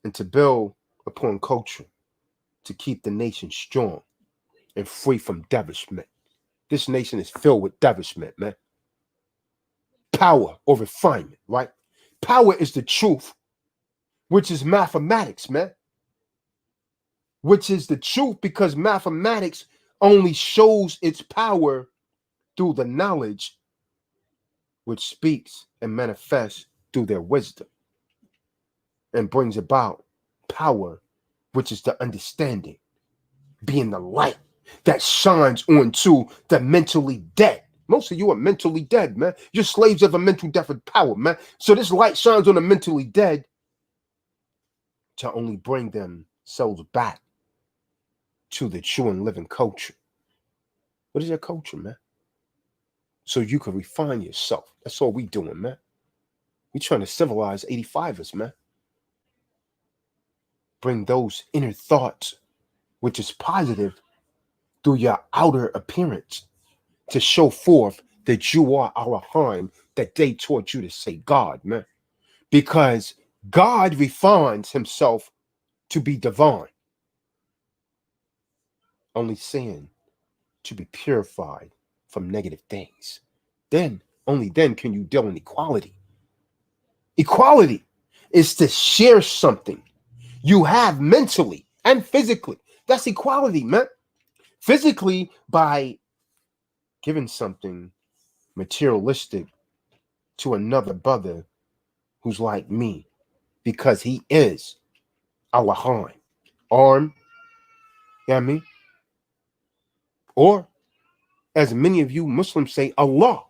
And to build upon culture, to keep the nation strong and free from devishment. This nation is filled with devishment, man. Power or refinement, right? Power is the truth, which is mathematics, man. Which is the truth because mathematics only shows its power through the knowledge which speaks and manifests through their wisdom and brings about power, which is the understanding, being the light that shines onto the mentally dead. Most of you are mentally dead, man. You're slaves of a mental death of power, man. So this light shines on the mentally dead to only bring themselves back to the true and living culture. What is your culture, man? So you can refine yourself. That's all we doing, man. We're trying to civilize 85ers, man. Bring those inner thoughts, which is positive, through your outer appearance to show forth that you are Allahim, that they taught you to say God, man. Because God refines himself to be divine, only sin to be purified from negative things. Then, only then can you deal in equality. Equality is to share something you have mentally and physically. That's equality, man. Physically, by giving something materialistic to another brother who's like me, because he is Allahim, arm, you know what I mean? Or, as many of you Muslims say, Allah.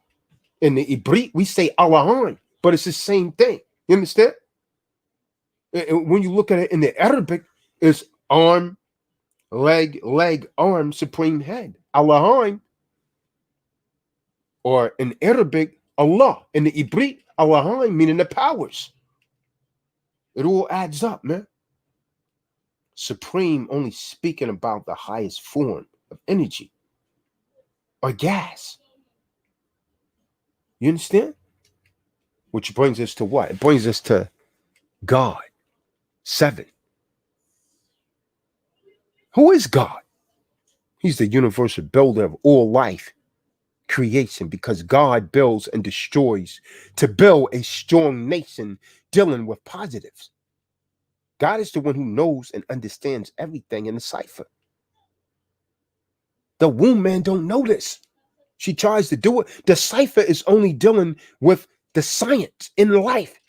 In the Ibrit, we say Allahim, but it's the same thing. You understand? And when you look at it in the Arabic, it's arm, leg, arm, supreme head. Allahim. Or in Arabic, Allah. In the Ibrit, Allahim, meaning the powers. It all adds up, man. Supreme only speaking about the highest form of energy or gas. You understand? Which brings us to what? It brings us to God. 7. Who is God? He's the universal builder of all life creation, because God builds and destroys to build a strong nation dealing with positives. God is the one who knows and understands everything in the cipher. The womb man don't know this. She tries to do it. The cipher is only dealing with the science in life.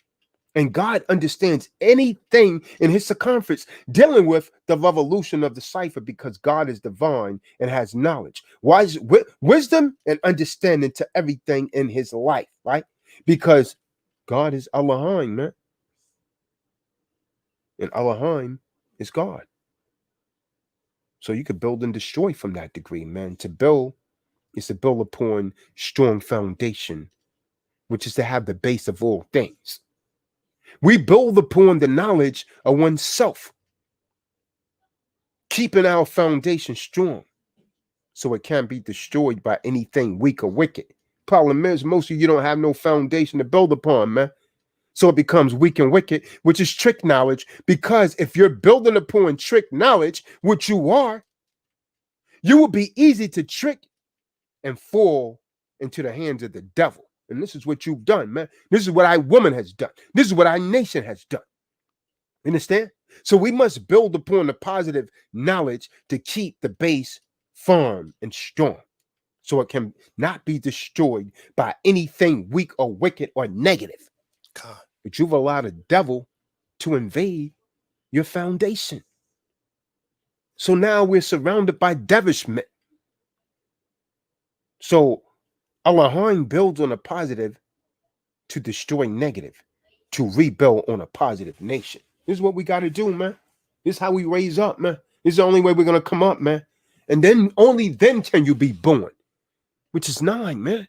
And God understands anything in his circumference dealing with the revolution of the cipher, because God is divine and has knowledge, wisdom and understanding to everything in his life, right? Because God is Allahim, man. And Allahim is God. So you could build and destroy from that degree, man. To build is to build upon strong foundation, which is to have the base of all things. We build upon the knowledge of oneself, keeping our foundation strong so it can't be destroyed by anything weak or wicked. Problem is, most of you don't have no foundation to build upon, man. So it becomes weak and wicked, which is trick knowledge. Because if you're building upon trick knowledge, which you are, you will be easy to trick and fall into the hands of the devil. And this is what you've done, man. This is what our woman has done. This is what our nation has done. Understand? So we must build upon the positive knowledge to keep the base firm and strong, so it can not be destroyed by anything weak or wicked or negative. God. But you've allowed the devil to invade your foundation. So now we're surrounded by devishment. So Allahim builds on a positive to destroy negative, to rebuild on a positive nation. This is what we got to do, man. This is how we raise up, man. This is the only way we're going to come up, man. And then only then can you be born, which is 9, man.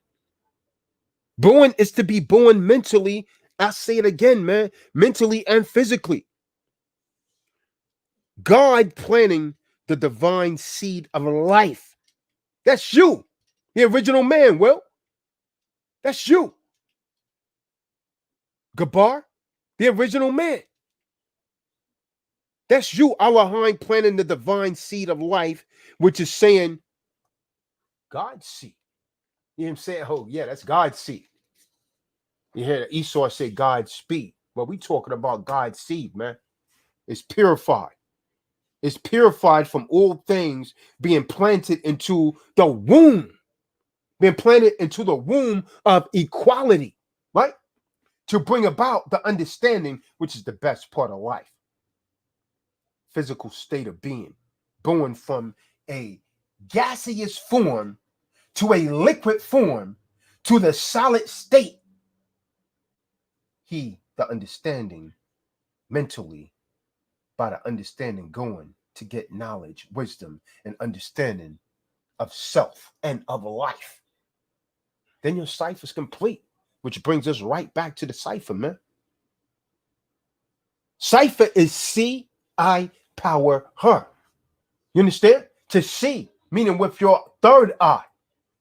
Born is to be born mentally. I say it again, man. Mentally and physically. God planting the divine seed of life. That's you. The original man, Will. That's you. Gabar, the original man. That's you, Allahim, planting the divine seed of life, which is saying God's seed. You know what I'm saying? Oh, yeah, that's God's seed. You hear Esau say God's speed. Well, we talking about God's seed, man. It's purified. It's purified from all things being planted into the womb. Being planted into the womb of equality, right? To bring about the understanding, which is the best part of life. Physical state of being, born from a gaseous form to a liquid form to the solid state. He, the understanding, mentally, by the understanding going to get knowledge, wisdom, and understanding of self and of life. Then your cipher is complete. which brings us right back to the cipher, man. Cipher is see, I, power, her. You understand? To see, meaning with your third eye,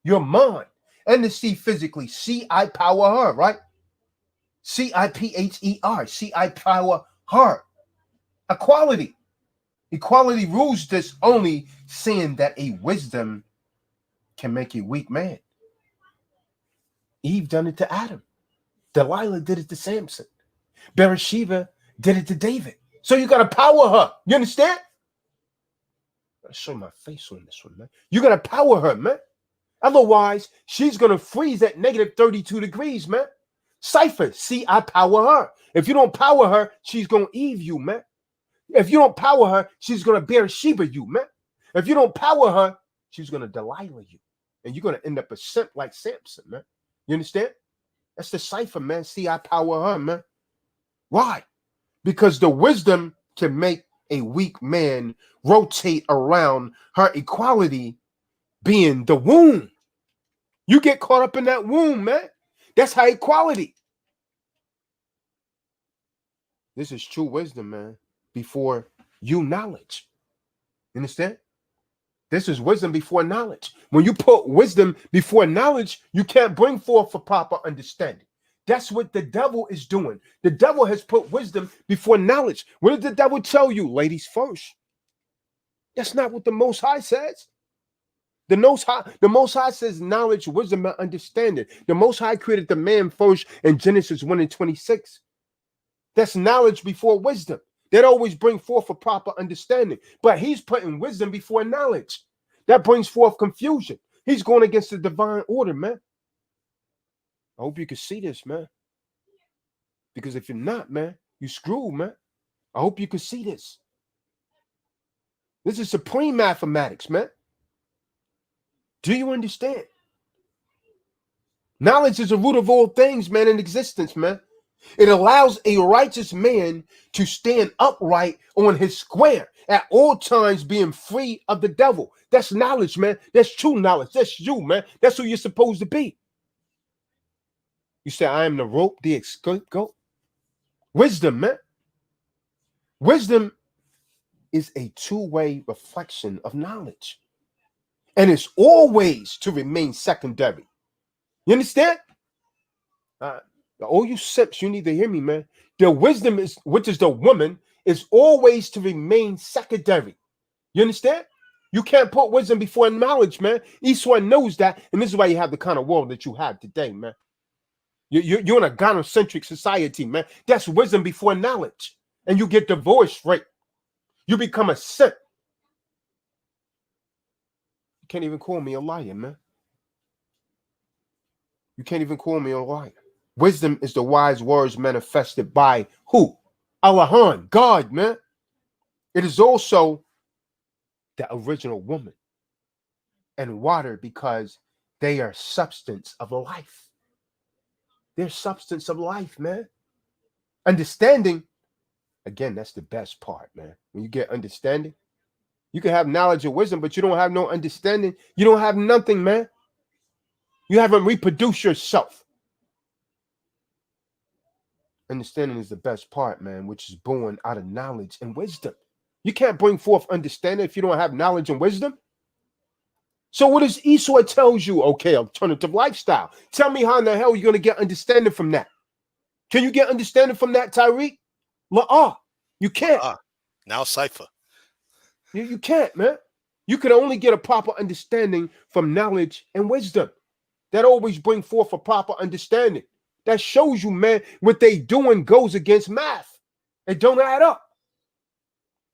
your mind, and to see physically. See, I, power, her, right? CIPHER. See, I, power, her. Equality. Equality rules this only, seeing that a wisdom can make a weak man. Eve done it to Adam. Delilah did it to Samson. Bathsheba did it to David. So you got to power her. You understand? I'll show my face on this one, man. You got to power her, man. Otherwise, she's going to freeze at negative 32 degrees, man. Cipher, see, I power her. If you don't power her, she's going to Eve you, man. If you don't power her, she's going to Bathsheba you, man. If you don't power her, she's going to Delilah you. And you're going to end up a simp like Samson, man. You understand? That's the cipher, man. See, I power her, man. Why? Because the wisdom can make a weak man rotate around her equality being the womb. You get caught up in that womb, man. That's how equality. This is true wisdom, man. Before you knowledge. You understand? This is wisdom before knowledge. When you put wisdom before knowledge, you can't bring forth a proper understanding. That's what the devil is doing. The devil has put wisdom before knowledge. What did the devil tell you? Ladies first. That's not what the Most High says. The Most High says knowledge, wisdom, and understanding. The Most High created the man first in Genesis 1:26. That's knowledge before wisdom. That always bring forth a proper understanding. But he's putting wisdom before knowledge. That brings forth confusion. He's going against the divine order, man. I hope you can see this, man. Because if you're not, man, you screwed, man. I hope you can see this. This is supreme mathematics, man. Do you understand? Knowledge is the root of all things, man, in existence, man. It allows a righteous man to stand upright on his square at all times, being free of the devil. That's knowledge, man. That's true knowledge. That's you, man. That's who you're supposed to be. You say, I am the rope, the scapegoat. Wisdom, man. Wisdom is a two-way reflection of knowledge. And it's always to remain secondary. You understand? All you simps, you need to hear me, man. The wisdom is, which is the woman, is always to remain secondary. You understand? You can't put wisdom before knowledge, man. Esau knows that, and this is why you have the kind of world that you have today, man. You're in a gynocentric society, man. That's wisdom before knowledge. And you get divorced, right? You become a simp. You can't even call me a liar, man. You can't even call me a liar. Wisdom is the wise words manifested by who? Allahan, God, man. It is also the original woman and water because they are substance of life. They're substance of life, man. Understanding, again, that's the best part, man. When you get understanding, you can have knowledge and wisdom, but you don't have no understanding. You don't have nothing, man. You haven't reproduced yourself. Understanding is the best part, man, which is born out of knowledge and wisdom. You can't bring forth understanding if you don't have knowledge and wisdom. So what does Esau tells you? Okay, alternative lifestyle. Tell me how in the hell you're going to get understanding from that. Can you get understanding from that, Tyreek? You can't. Now cipher. You can't, man. You can only get a proper understanding from knowledge and wisdom. That always bring forth a proper understanding. That shows you, man, what they doing goes against math. It don't add up.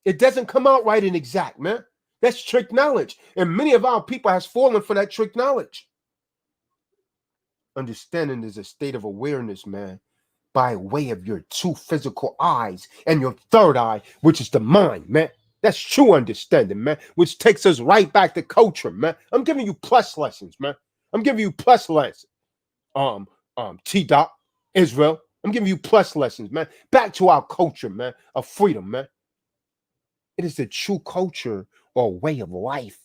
It doesn't come out right and exact, man. That's trick knowledge. And many of our people has fallen for that trick knowledge. Understanding is a state of awareness, man, by way of your two physical eyes and your third eye, which is the mind, man. That's true understanding, man, which takes us right back to culture, man. I'm giving you plus lessons, man. I'm giving you plus lessons. T-Dot, Israel. I'm giving you plus lessons, man. Back to our culture, man, of freedom, man. It is the true culture or way of life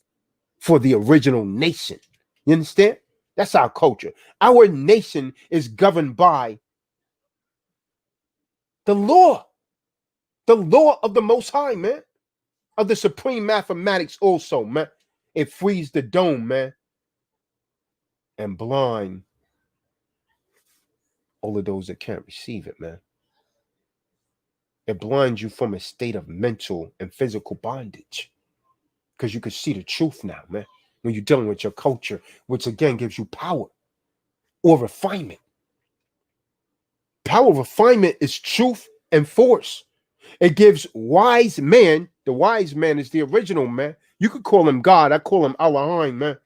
for the original nation. You understand? That's our culture. Our nation is governed by the law of the Most High, man, of the supreme mathematics also, man. It frees the dome, man, and blind all of those that can't receive it, man. It blinds you from a state of mental and physical bondage because you can see the truth now, man, when you're dealing with your culture, which again gives you power or refinement. Power of refinement is truth and force. It gives wise man, the wise man is the original man. You could call him God. I call him Elohim, man.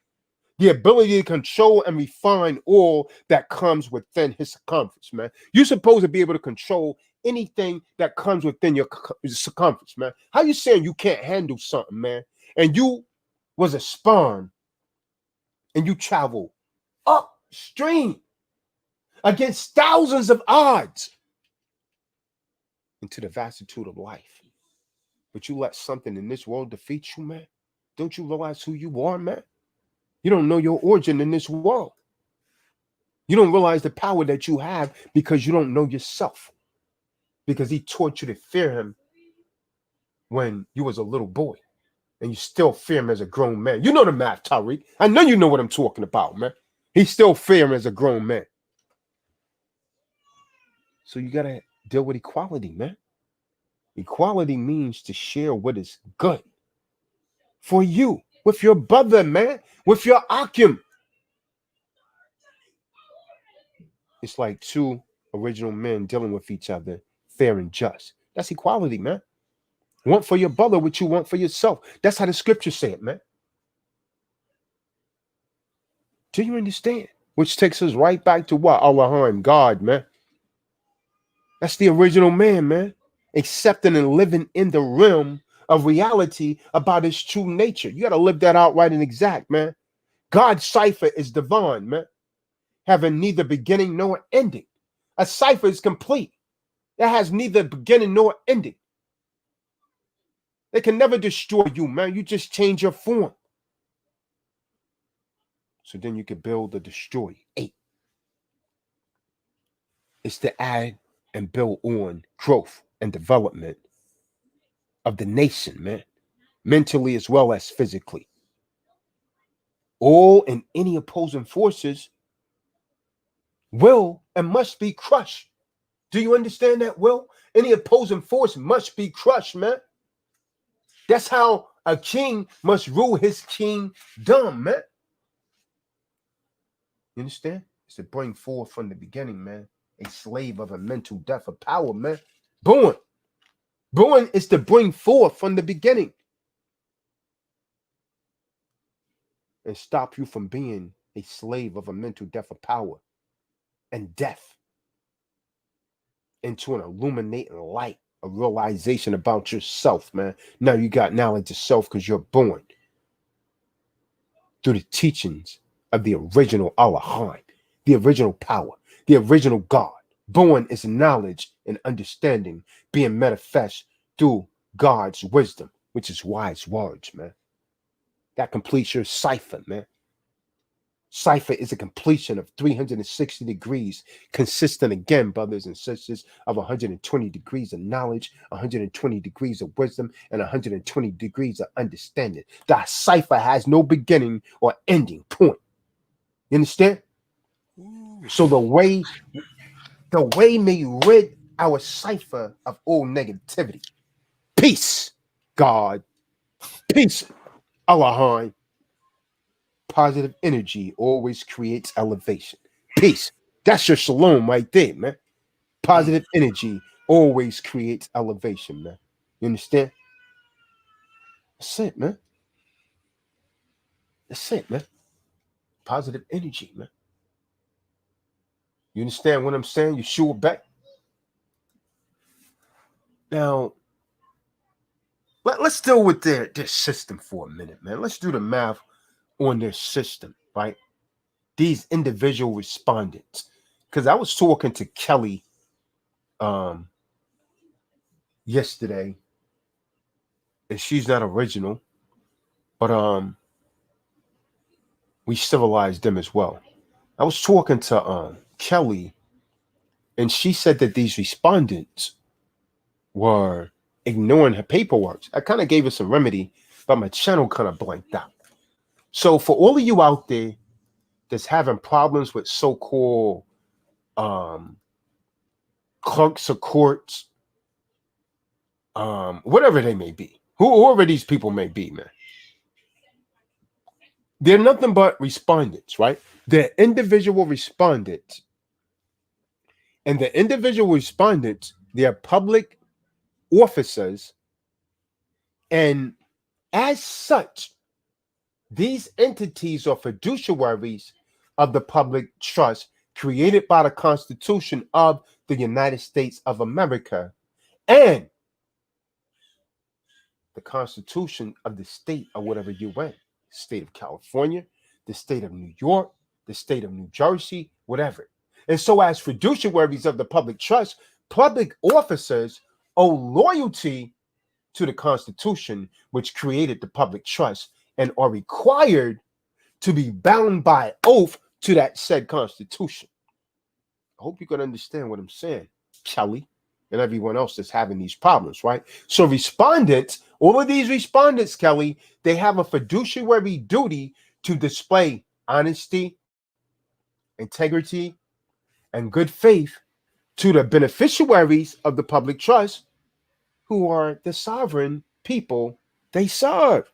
The ability to control and refine all that comes within his circumference, man. You're supposed to be able to control anything that comes within your circumference, man. How you saying you can't handle something, man? And you was a spawn and you travel upstream against thousands of odds into the vastitude of life. But you let something in this world defeat you, man. Don't you realize who you are, man? You don't know your origin in this world. You don't realize the power that you have because you don't know yourself. Because he taught you to fear him when you was a little boy. And you still fear him as a grown man. You know the math, Tariq. I know you know what I'm talking about, man. He still fear him as a grown man. So you got to deal with equality, man. Equality means to share what is good for you, with your brother, man, with your akim. It's like two original men dealing with each other, fair and just. That's equality, man. Want for your brother what you want for yourself. That's how the scriptures say it, man. Do you understand? Which takes us right back to what? Elohim, God, man. That's the original man, man. Accepting and living in the realm of reality about his true nature. You got to live that out right and exact, man. God's cipher is divine, man. Having neither beginning nor ending. A cipher is complete. It has neither beginning nor ending. They can never destroy you, man. You just change your form. So then you can build or destroy. 8. It's to add and build on growth and development of the nation, man. Mentally as well as physically. All and any opposing forces will and must be crushed. Do you understand that, Will? Any opposing force must be crushed, man. That's how a king must rule his kingdom, man. You understand? It's to bring forth from the beginning, man, a slave of a mental death of power, man. Born. Born is to bring forth from the beginning and stop you from being a slave of a mental death of power and death into an illuminating light, a realization about yourself, man. Now you got knowledge of self because you're born through the teachings of the original Elohim, the original power, the original God. Born is knowledge and understanding being manifest through God's wisdom, which is wise words, man. That completes your cipher, man. Cipher is a completion of 360 degrees, consistent again, brothers and sisters, of 120 degrees of knowledge, 120 degrees of wisdom, and 120 degrees of understanding. That cipher has no beginning or ending point. You understand? So the way may rid our cipher of all negativity. Peace, God. Peace, Elohim. Positive energy always creates elevation. Peace. That's your shalom right there, man. Positive energy always creates elevation, man. You understand? That's it, man. That's it, man. Positive energy, man. You understand what I'm saying? You sure back? Now, let's deal with their system for a minute, man. Let's do the math on their system, right? These individual respondents. Because I was talking to Kelly yesterday, and she's not original, but we civilized them as well. I was talking to Kelly, and she said that these respondents were ignoring her paperwork. I kind of gave us a remedy, but my channel kind of blanked out. So for all of you out there that's having problems with so-called um, clerks of courts, whatever they may be, whoever these people may be, man, they're nothing but respondents, right? They're individual respondents, and the individual respondents, they're public officers, and as such, these entities are fiduciaries of the public trust created by the Constitution of the United States of America and the Constitution of the state of whatever you in, state of California, the state of New York, the state of New Jersey, whatever. And so, as fiduciaries of the public trust, public officers owe loyalty to the Constitution, which created the public trust, and are required to be bound by oath to that said Constitution. I hope you can understand what I'm saying, Kelly, and everyone else that's having these problems, right? So respondents, all of these respondents, Kelly, they have a fiduciary duty to display honesty, integrity, and good faith to the beneficiaries of the public trust, who are the sovereign people they serve.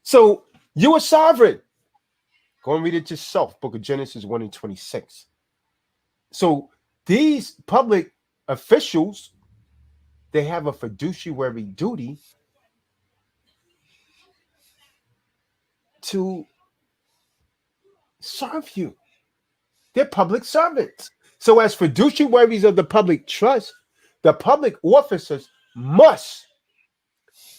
So you are sovereign. Go and read it yourself. Book of Genesis 1 and 26. So these public officials, they have a fiduciary duty to serve you. They're public servants. So as fiduciaries of the public trust, the public officers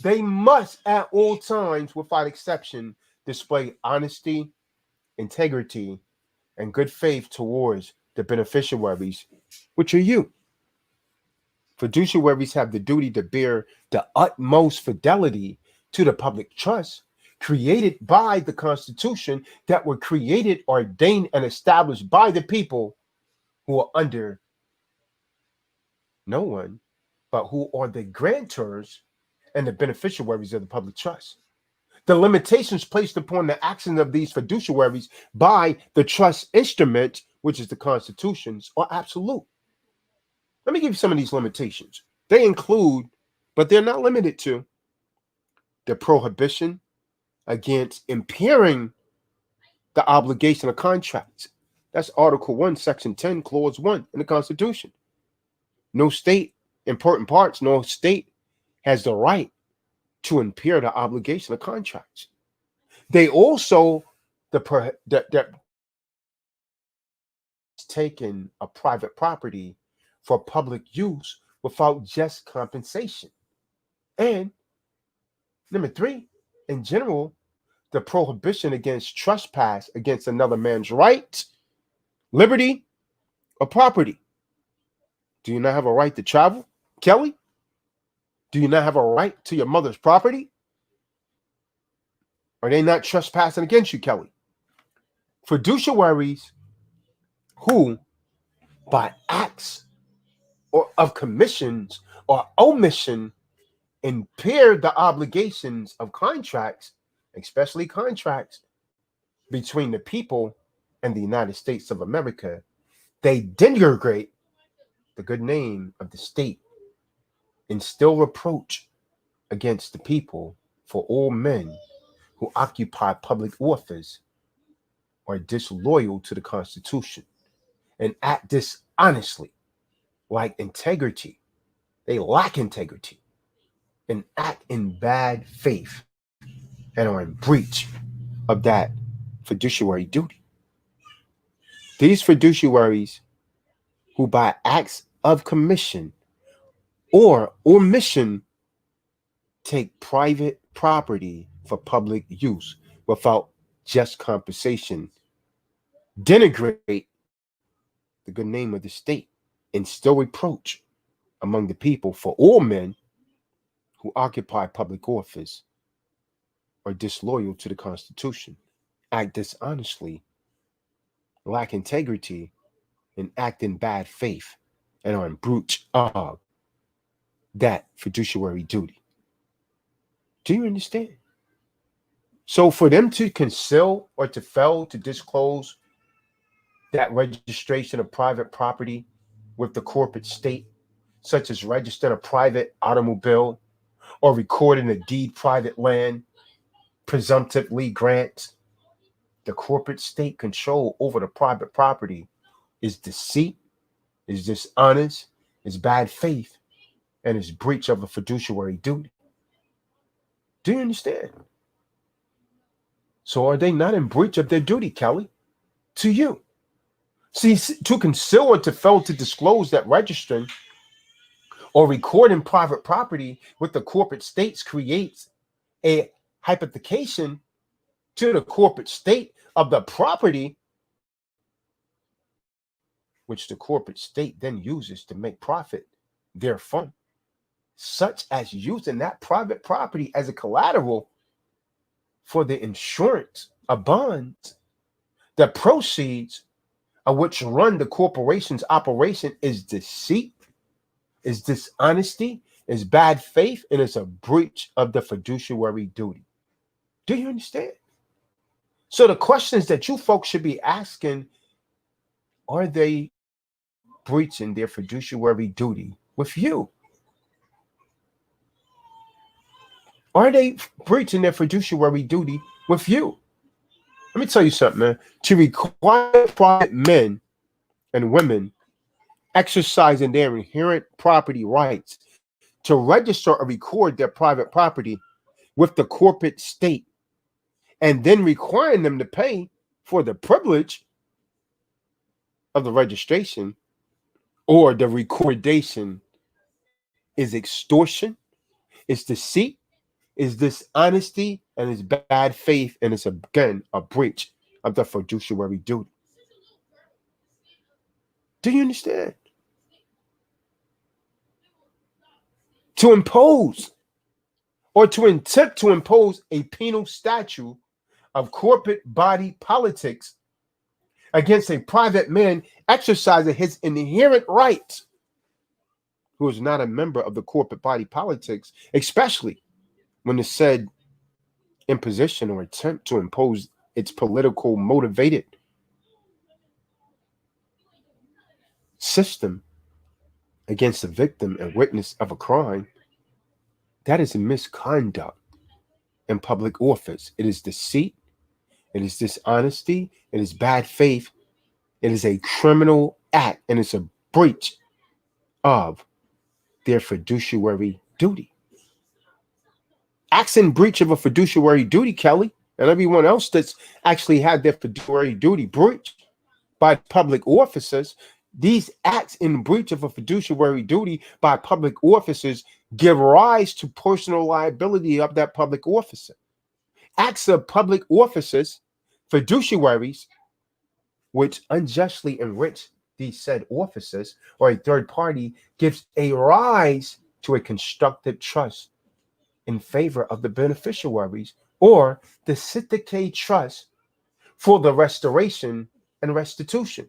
they must at all times, without exception, display honesty, integrity, and good faith towards the beneficiaries, which are you. Fiduciaries have the duty to bear the utmost fidelity to the public trust created by the Constitution, that were created, ordained, and established by the people, who are under no one, but who are the grantors and the beneficiaries of the public trust. The limitations placed upon the actions of these fiduciaries by the trust instrument, which is the Constitutions, are absolute. Let me give you some of these limitations. They include, but they're not limited to, the prohibition against impairing the obligation of contracts. That's Article 1, Section 10, Clause 1 in the Constitution. No state, important parts, no state has the right to impair the obligation of contracts. They also, taken a private property for public use without just compensation. And number 3, in general, the prohibition against trespass against another man's right, liberty, or property. Do you not have a right to travel, Kelly? Do you not have a right to your mother's property? Are they not trespassing against you, Kelly? Fiduciaries who, by acts or of commissions or omission, impair the obligations of contracts, especially contracts between the people and the United States of America, they denigrate the good name of the state, instill reproach against the people, for all men who occupy public office are disloyal to the Constitution and act dishonestly, like integrity. They lack integrity and act in bad faith and are in breach of that fiduciary duty. These fiduciaries who, by acts of commission or omission, take private property for public use without just compensation, denigrate the good name of the state, instill reproach among the people, for all men who occupy public office are disloyal to the Constitution, act dishonestly, lack integrity, and act in bad faith, and are in breach of that fiduciary duty. Do you understand? So for them to conceal or to fail to disclose that registration of private property with the corporate state, such as registering a private automobile or recording a deed private land, presumptively grants the corporate state control over the private property, is deceit, is dishonest, is bad faith, and is breach of a fiduciary duty. Do you understand? So are they not in breach of their duty, Kelly? To you. See, to conceal or to fail to disclose that registering or recording private property with the corporate states creates a hypothecation to the corporate state of the property, which the corporate state then uses to make profit therefrom, such as using that private property as a collateral for the insurance of bonds. The proceeds of which run the corporation's operation is deceit, is dishonesty, is bad faith, and it's a breach of the fiduciary duty. Do you understand? So the questions that you folks should be asking, are they breaching their fiduciary duty with you? Are they breaching their fiduciary duty with you? Let me tell you something, man. To require private men and women exercising their inherent property rights to register or record their private property with the corporate state and then requiring them to pay for the privilege of the registration or the recordation is extortion, it's deceit, is dishonesty, and it's bad faith, and it's again a breach of the fiduciary duty. Do you understand? To impose or to attempt to impose a penal statute of corporate body politics against a private man exercising his inherent rights, who is not a member of the corporate body politics, especially when the said imposition or attempt to impose its political motivated system against the victim and witness of a crime, that is a misconduct in public office. It is deceit, it is dishonesty, it is bad faith, it is a criminal act, and it's a breach of their fiduciary duty. Acts in breach of a fiduciary duty, Kelly, and everyone else that's actually had their fiduciary duty breached by public officers, these acts in breach of a fiduciary duty by public officers give rise to personal liability of that public officer. Acts of public officers, fiduciaries, which unjustly enrich these said officers or a third party, gives a rise to a constructive trust in favor of the beneficiaries or the syndicate trust for the restoration and restitution.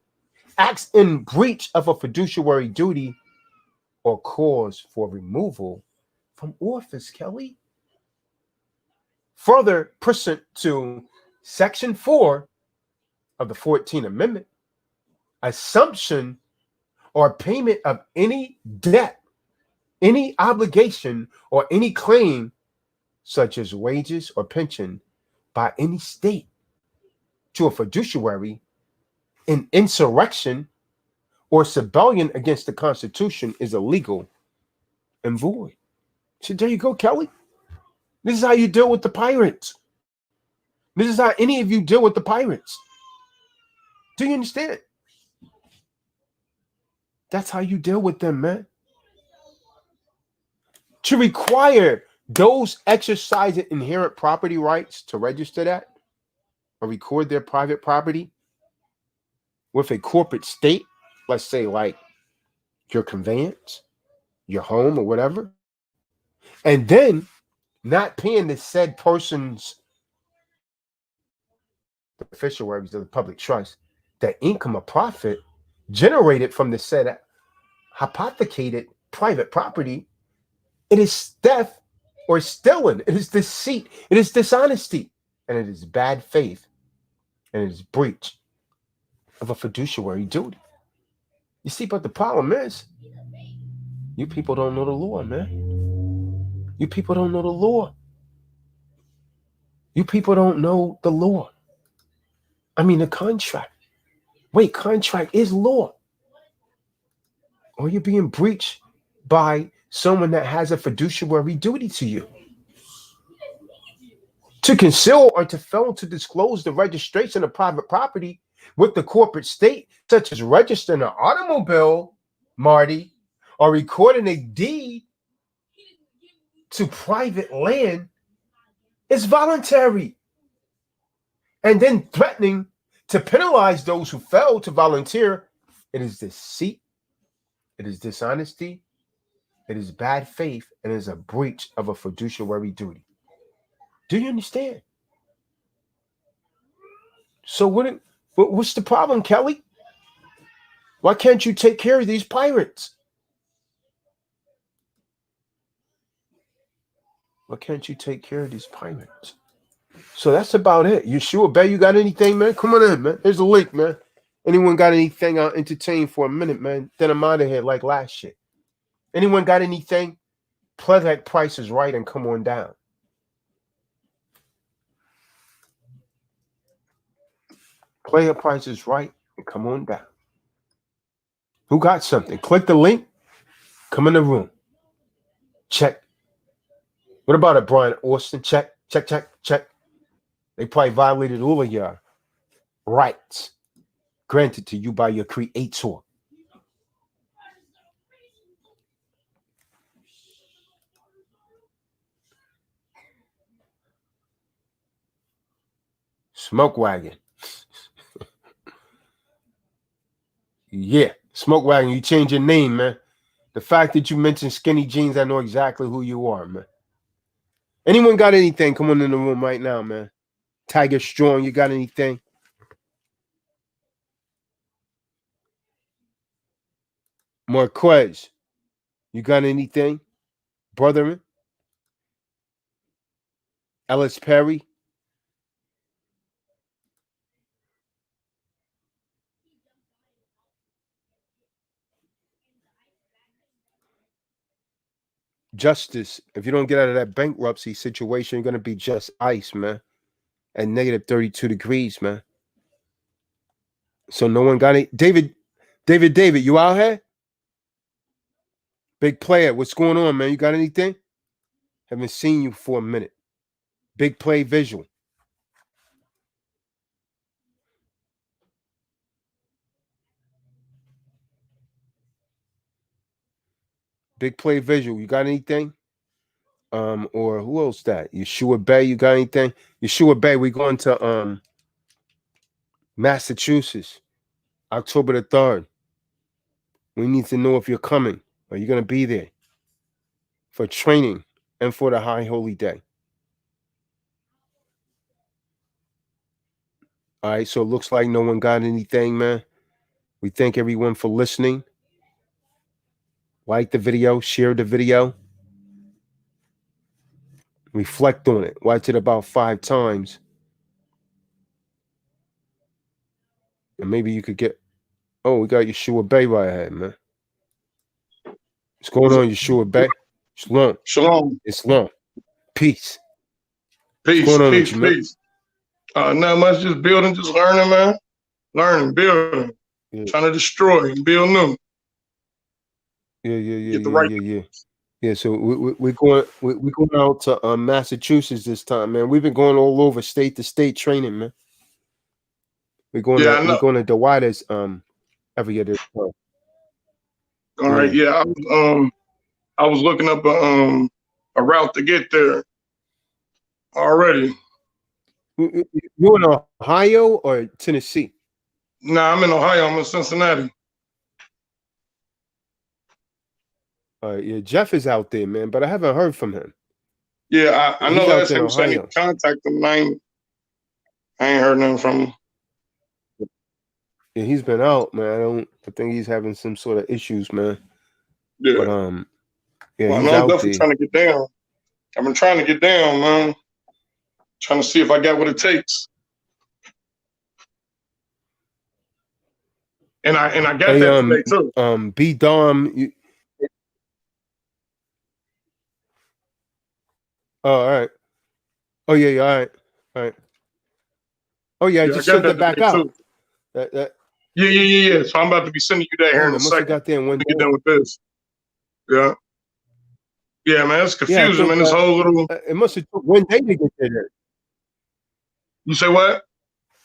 Acts in breach of a fiduciary duty or cause for removal from office, Kelly. Further, pursuant to Section 4 of the 14th Amendment, assumption or payment of any debt, any obligation, or any claim, such as wages or pension, by any state to a fiduciary in insurrection or rebellion against the Constitution is illegal and void. So there you go, Kelly. This is how you deal with the pirates. This is how any of you deal with the pirates. Do you understand? That's how you deal with them, man. To require those exercising inherent property rights to register that or record their private property with a corporate state, let's say like your conveyance, your home, or whatever, and then not paying the said person's, the beneficiaries of the public trust, the income or profit generated from the said hypothecated private property, it is theft or stealing. It is deceit. It is dishonesty. And it is bad faith. And it is breach of a fiduciary duty. You see, but the problem is, you people don't know the law, man. You people don't know the law. You people don't know the law. I mean, the contract. Wait, contract is law. Or you're being breached by someone that has a fiduciary duty to you. To conceal or to fail to disclose the registration of private property with the corporate state, such as registering an automobile, Marty, or recording a deed to private land, is voluntary. And then threatening to penalize those who fail to volunteer, it is deceit, it is dishonesty, it is bad faith, and it is a breach of a fiduciary duty. Do you understand? So what's the problem, Kelly? Why can't you take care of these pirates? Why can't you take care of these pirates? So that's about it. You sure, Bay? You got anything, man? Come on in, man. Here's a link, man. Anyone got anything I'll entertain for a minute, man? Then I'm out of here like last shit. Anyone got anything? Play that Price is Right and come on down. Play a Price is Right and come on down. Who got something? Click the link. Come in the room. Check. What about it, Brian Austin? Check, check, check, check. They probably violated all of your rights granted to you by your creator. Smoke Wagon. Yeah, Smoke Wagon, you change your name, man. The fact that you mentioned skinny jeans, I know exactly who you are, man. Anyone got anything? Come on in the room right now, man. Tiger Strong, you got anything? Marquez, you got anything? Brotherman? Ellis Perry? Justice, if you don't get out of that bankruptcy situation, you're going to be just ice, man. At negative 32 degrees, man. So no one got it. David, you out here? Big player, what's going on, man? You got anything? Haven't seen you for a minute. Big play visual. Big play visual. You got anything? Or who else that? Yeshua Bay, you got anything? Yeshua Bay, we going to Massachusetts, October the 3rd. We need to know if you're coming. Are you gonna be there for training and for the High Holy Day? All right, so it looks like no one got anything, man. We thank everyone for listening. Like the video, share the video. Reflect on it. Watch it about 5 times. And maybe you could get... Oh, we got Yeshua Bay right ahead, man. What's going on, Yeshua Bay? Shalom. Shalom. Islam. Peace. Peace. What's going on Peace. with you, Peace. Not much, just building, just learning, man. Learning, building. Yeah. Trying to destroy and build new. Yeah. Yeah, so we're going out to Massachusetts this time, man. We've been going all over state to state training, man. We're going to Dewada's every year. All right, yeah. I was looking up a route to get there already. You in Ohio or Tennessee? Nah, I'm in Ohio. I'm in Cincinnati. Yeah, Jeff is out there, man, but I haven't heard from him. Yeah, I know last time you said contact him. I ain't heard nothing from him. Yeah, he's been out, man. I think he's having some sort of issues, man. Yeah. But yeah, well, he's I'm out definitely there. trying to get down. I've been trying to get down, man. Trying to see if I got what it takes. And I got that today too. B Dom. Oh, all right. Oh yeah, all right. Oh yeah, I just got sent that it back today out. too. That Yeah. So I'm about to be sending you that here damn, in I a must have second. got there in one Let day. me get done with this. Yeah. Yeah, man, it's Yeah, I confusing, think, man. This whole little. it must have took 1 day to get there. Then. You say what?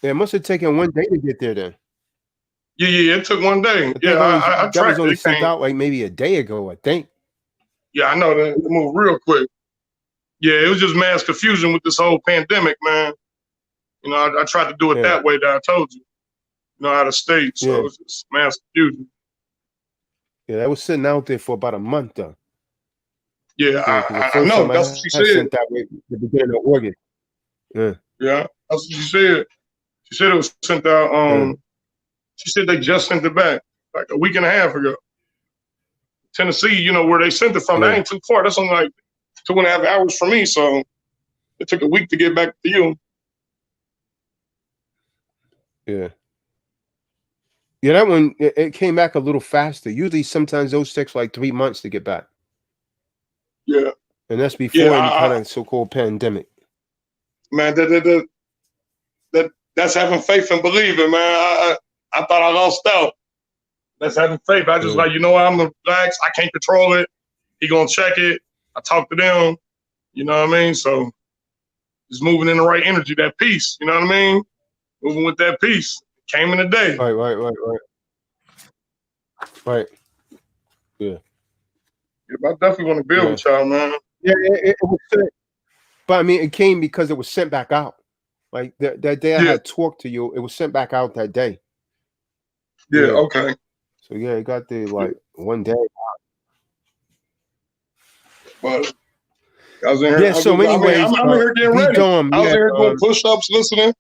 Yeah, it must have taken 1 day to get there. Then. Yeah. It took 1 day. Yeah, I that was tracked only it. sent out like maybe a day ago, I think. Yeah, I know that it moved real quick. Yeah, it was just mass confusion with this whole pandemic, man. You know, I tried to do it that way that I told you. You know, out of state, so it was just mass confusion. Yeah, that was sitting out there for about a month though. Yeah, the I first know. time That's what she I said. sent that way the beginning of August. Yeah, that's what she said. She said it was sent out. She said they just sent it back like a week and a half ago. Tennessee, you know, where they sent it from, that ain't too far. That's only like 2.5 hours for me. So it took a week to get back to you. Yeah. Yeah, that one, it came back a little faster. Usually, sometimes those takes like 3 months to get back. Yeah. And that's before any kind of so-called pandemic. Man, that's having faith and believing, man. I thought I lost out. That's having faith. I just like, you know what, I'm gonna relax. I can't control it. He gonna check it. I talk to them. You know what I mean? So just moving in the right energy, that peace. You know what I mean? Moving with that peace. Came in the day. Right. Yeah. I definitely want to build with y'all, man. Yeah, it was sent, but I mean, it came because it was sent back out. Like that day I had talked to you, it was sent back out that day. Yeah. Okay. So yeah, it got there like 1 day. But I was in here. Yeah. So anyway, I'm in here getting ready. I was in here doing push-ups, listening,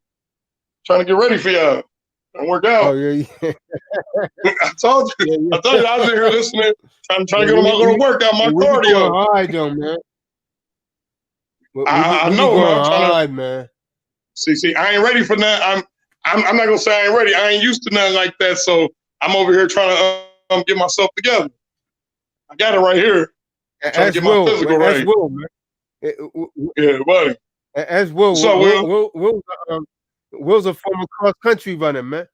trying to get ready for y'all. And work out. Oh yeah. I told you. I told you I was in here listening, trying to get my little workout, my cardio. Hard though, man. I know, man. I'm trying to, man. See, I ain't ready for that. I'm not gonna say I ain't ready. I ain't used to nothing like that. So I'm over here trying to get myself together. I got it right here. Trying to get my physical right. As Will, man. Yeah, buddy. As Will. What's up, Will? Will's a former cross country runner, man.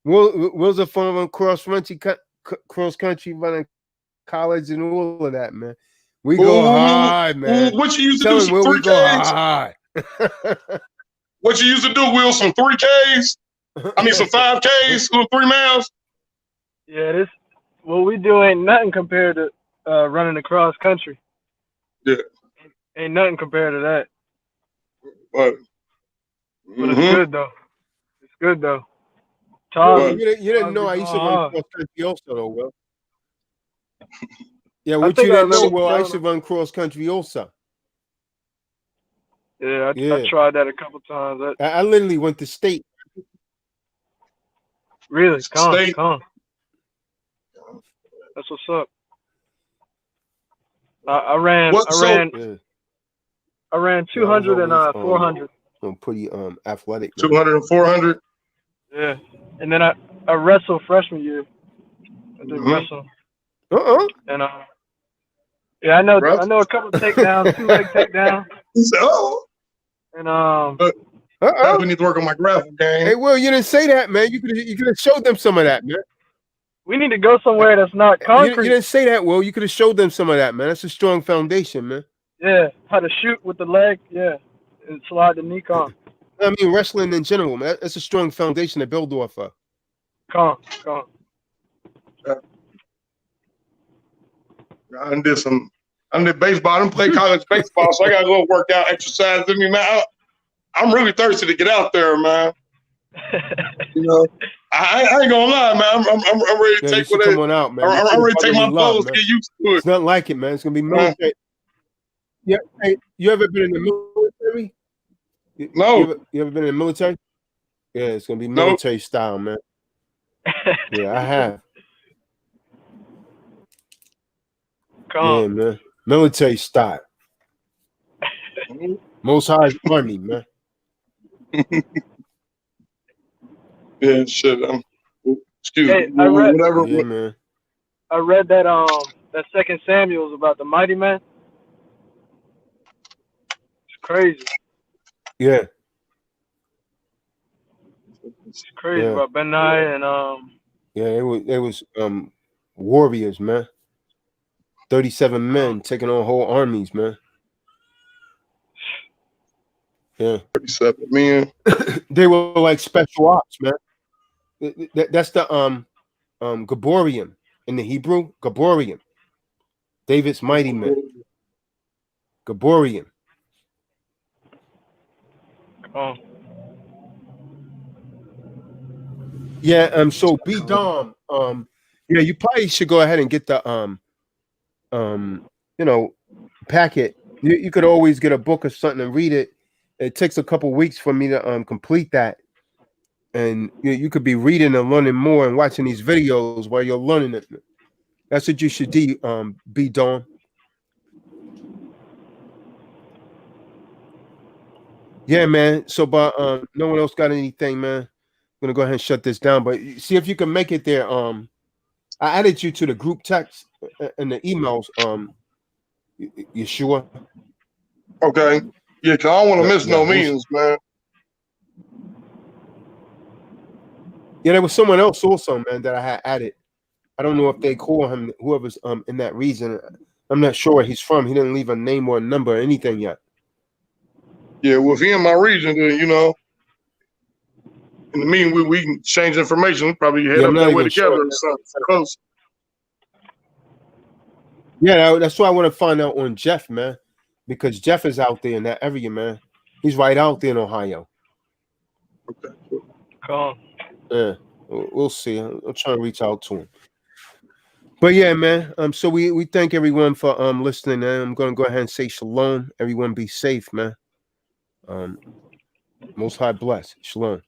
Will's a former cross country running college and all of that, man. We go hard, man. What you used to do? Some 3Ks? What you used to do, Will? Some 3Ks? I mean, some 5Ks, little 3 miles? Yeah, what we do ain't nothing compared to running across country. Yeah. Ain't nothing compared to that. But it's good, though. It's good, though. Well, you didn't know I used to run cross country also, though, Will. Yeah, what you didn't know, Will, I used to run cross country also. Yeah, I tried that a couple times. I literally went to state. Really? Come on. That's what's up. I ran 200 and 400. I'm pretty athletic. 200 and 400. Yeah, and then I wrestled freshman year. I did wrestle. And yeah, I know a couple takedowns, 2-leg takedowns. He said, "Oh." And we need to work on my grapple game. Hey, Will, you didn't say that, man. You could have showed them some of that, man. We need to go somewhere that's not concrete. You didn't say that, Will. You could have showed them some of that, man. That's a strong foundation, man. Yeah, how to shoot with the leg, and slide the knee on. I mean, wrestling in general, man. That's a strong foundation to build off of. Come on. I did baseball. I didn't play college baseball, so I got a little workout exercise in me, man. I'm really thirsty to get out there, man. You know, I ain't gonna lie, man. I'm ready to take what come on out, man. I'm ready to take my clothes to get used to it. It's not like it, man. It's gonna be military. Yeah, hey, you ever been in the military? No. You ever been in the military? Yeah, it's gonna be military style, man. Yeah, I have. Come. Yeah, man. Military style. Most High's Army, man. Yeah, shit. Excuse Hey, me. Whatever. Yeah, man. I read that that Second Samuel's about the mighty man. It's crazy. Yeah, It's crazy yeah, about Benai and yeah. It was warriors, man. 37 men taking on whole armies, man. Yeah. 37 men. They were like special ops, man. That's the Gaborium in the Hebrew. Gaborium. David's mighty men. Gaborium. Yeah, so B Dom, yeah, you probably should go ahead and get the you know, packet. You could always get a book or something and read it. It takes a couple weeks for me to complete that. And you could be reading and learning more and watching these videos while you're learning it. That's what you should do, B Dom. Yeah, man. So, but no one else got anything, man. I'm gonna go ahead and shut this down. But see if you can make it there. I added you to the group text and the emails. Yeshua. Okay. Yeah, cause I don't want to miss no meetings, man. Yeah, there was someone else also, man, that I had added. I don't know if they call him whoever's in that region. I'm not sure where he's from. He didn't leave a name or a number or anything yet. Yeah, well, if he in my region, then in the meeting we can exchange information. We probably head up that way together or something close. Yeah, that's why I want to find out on Jeff, man, because Jeff is out there in that area, man. He's right out there in Ohio. Okay. Cool. Yeah, we'll see. I'll try to reach out to him. But yeah, man. So we thank everyone for listening. Man. I'm gonna go ahead and say shalom. Everyone be safe, man. Most High bless. Shalom.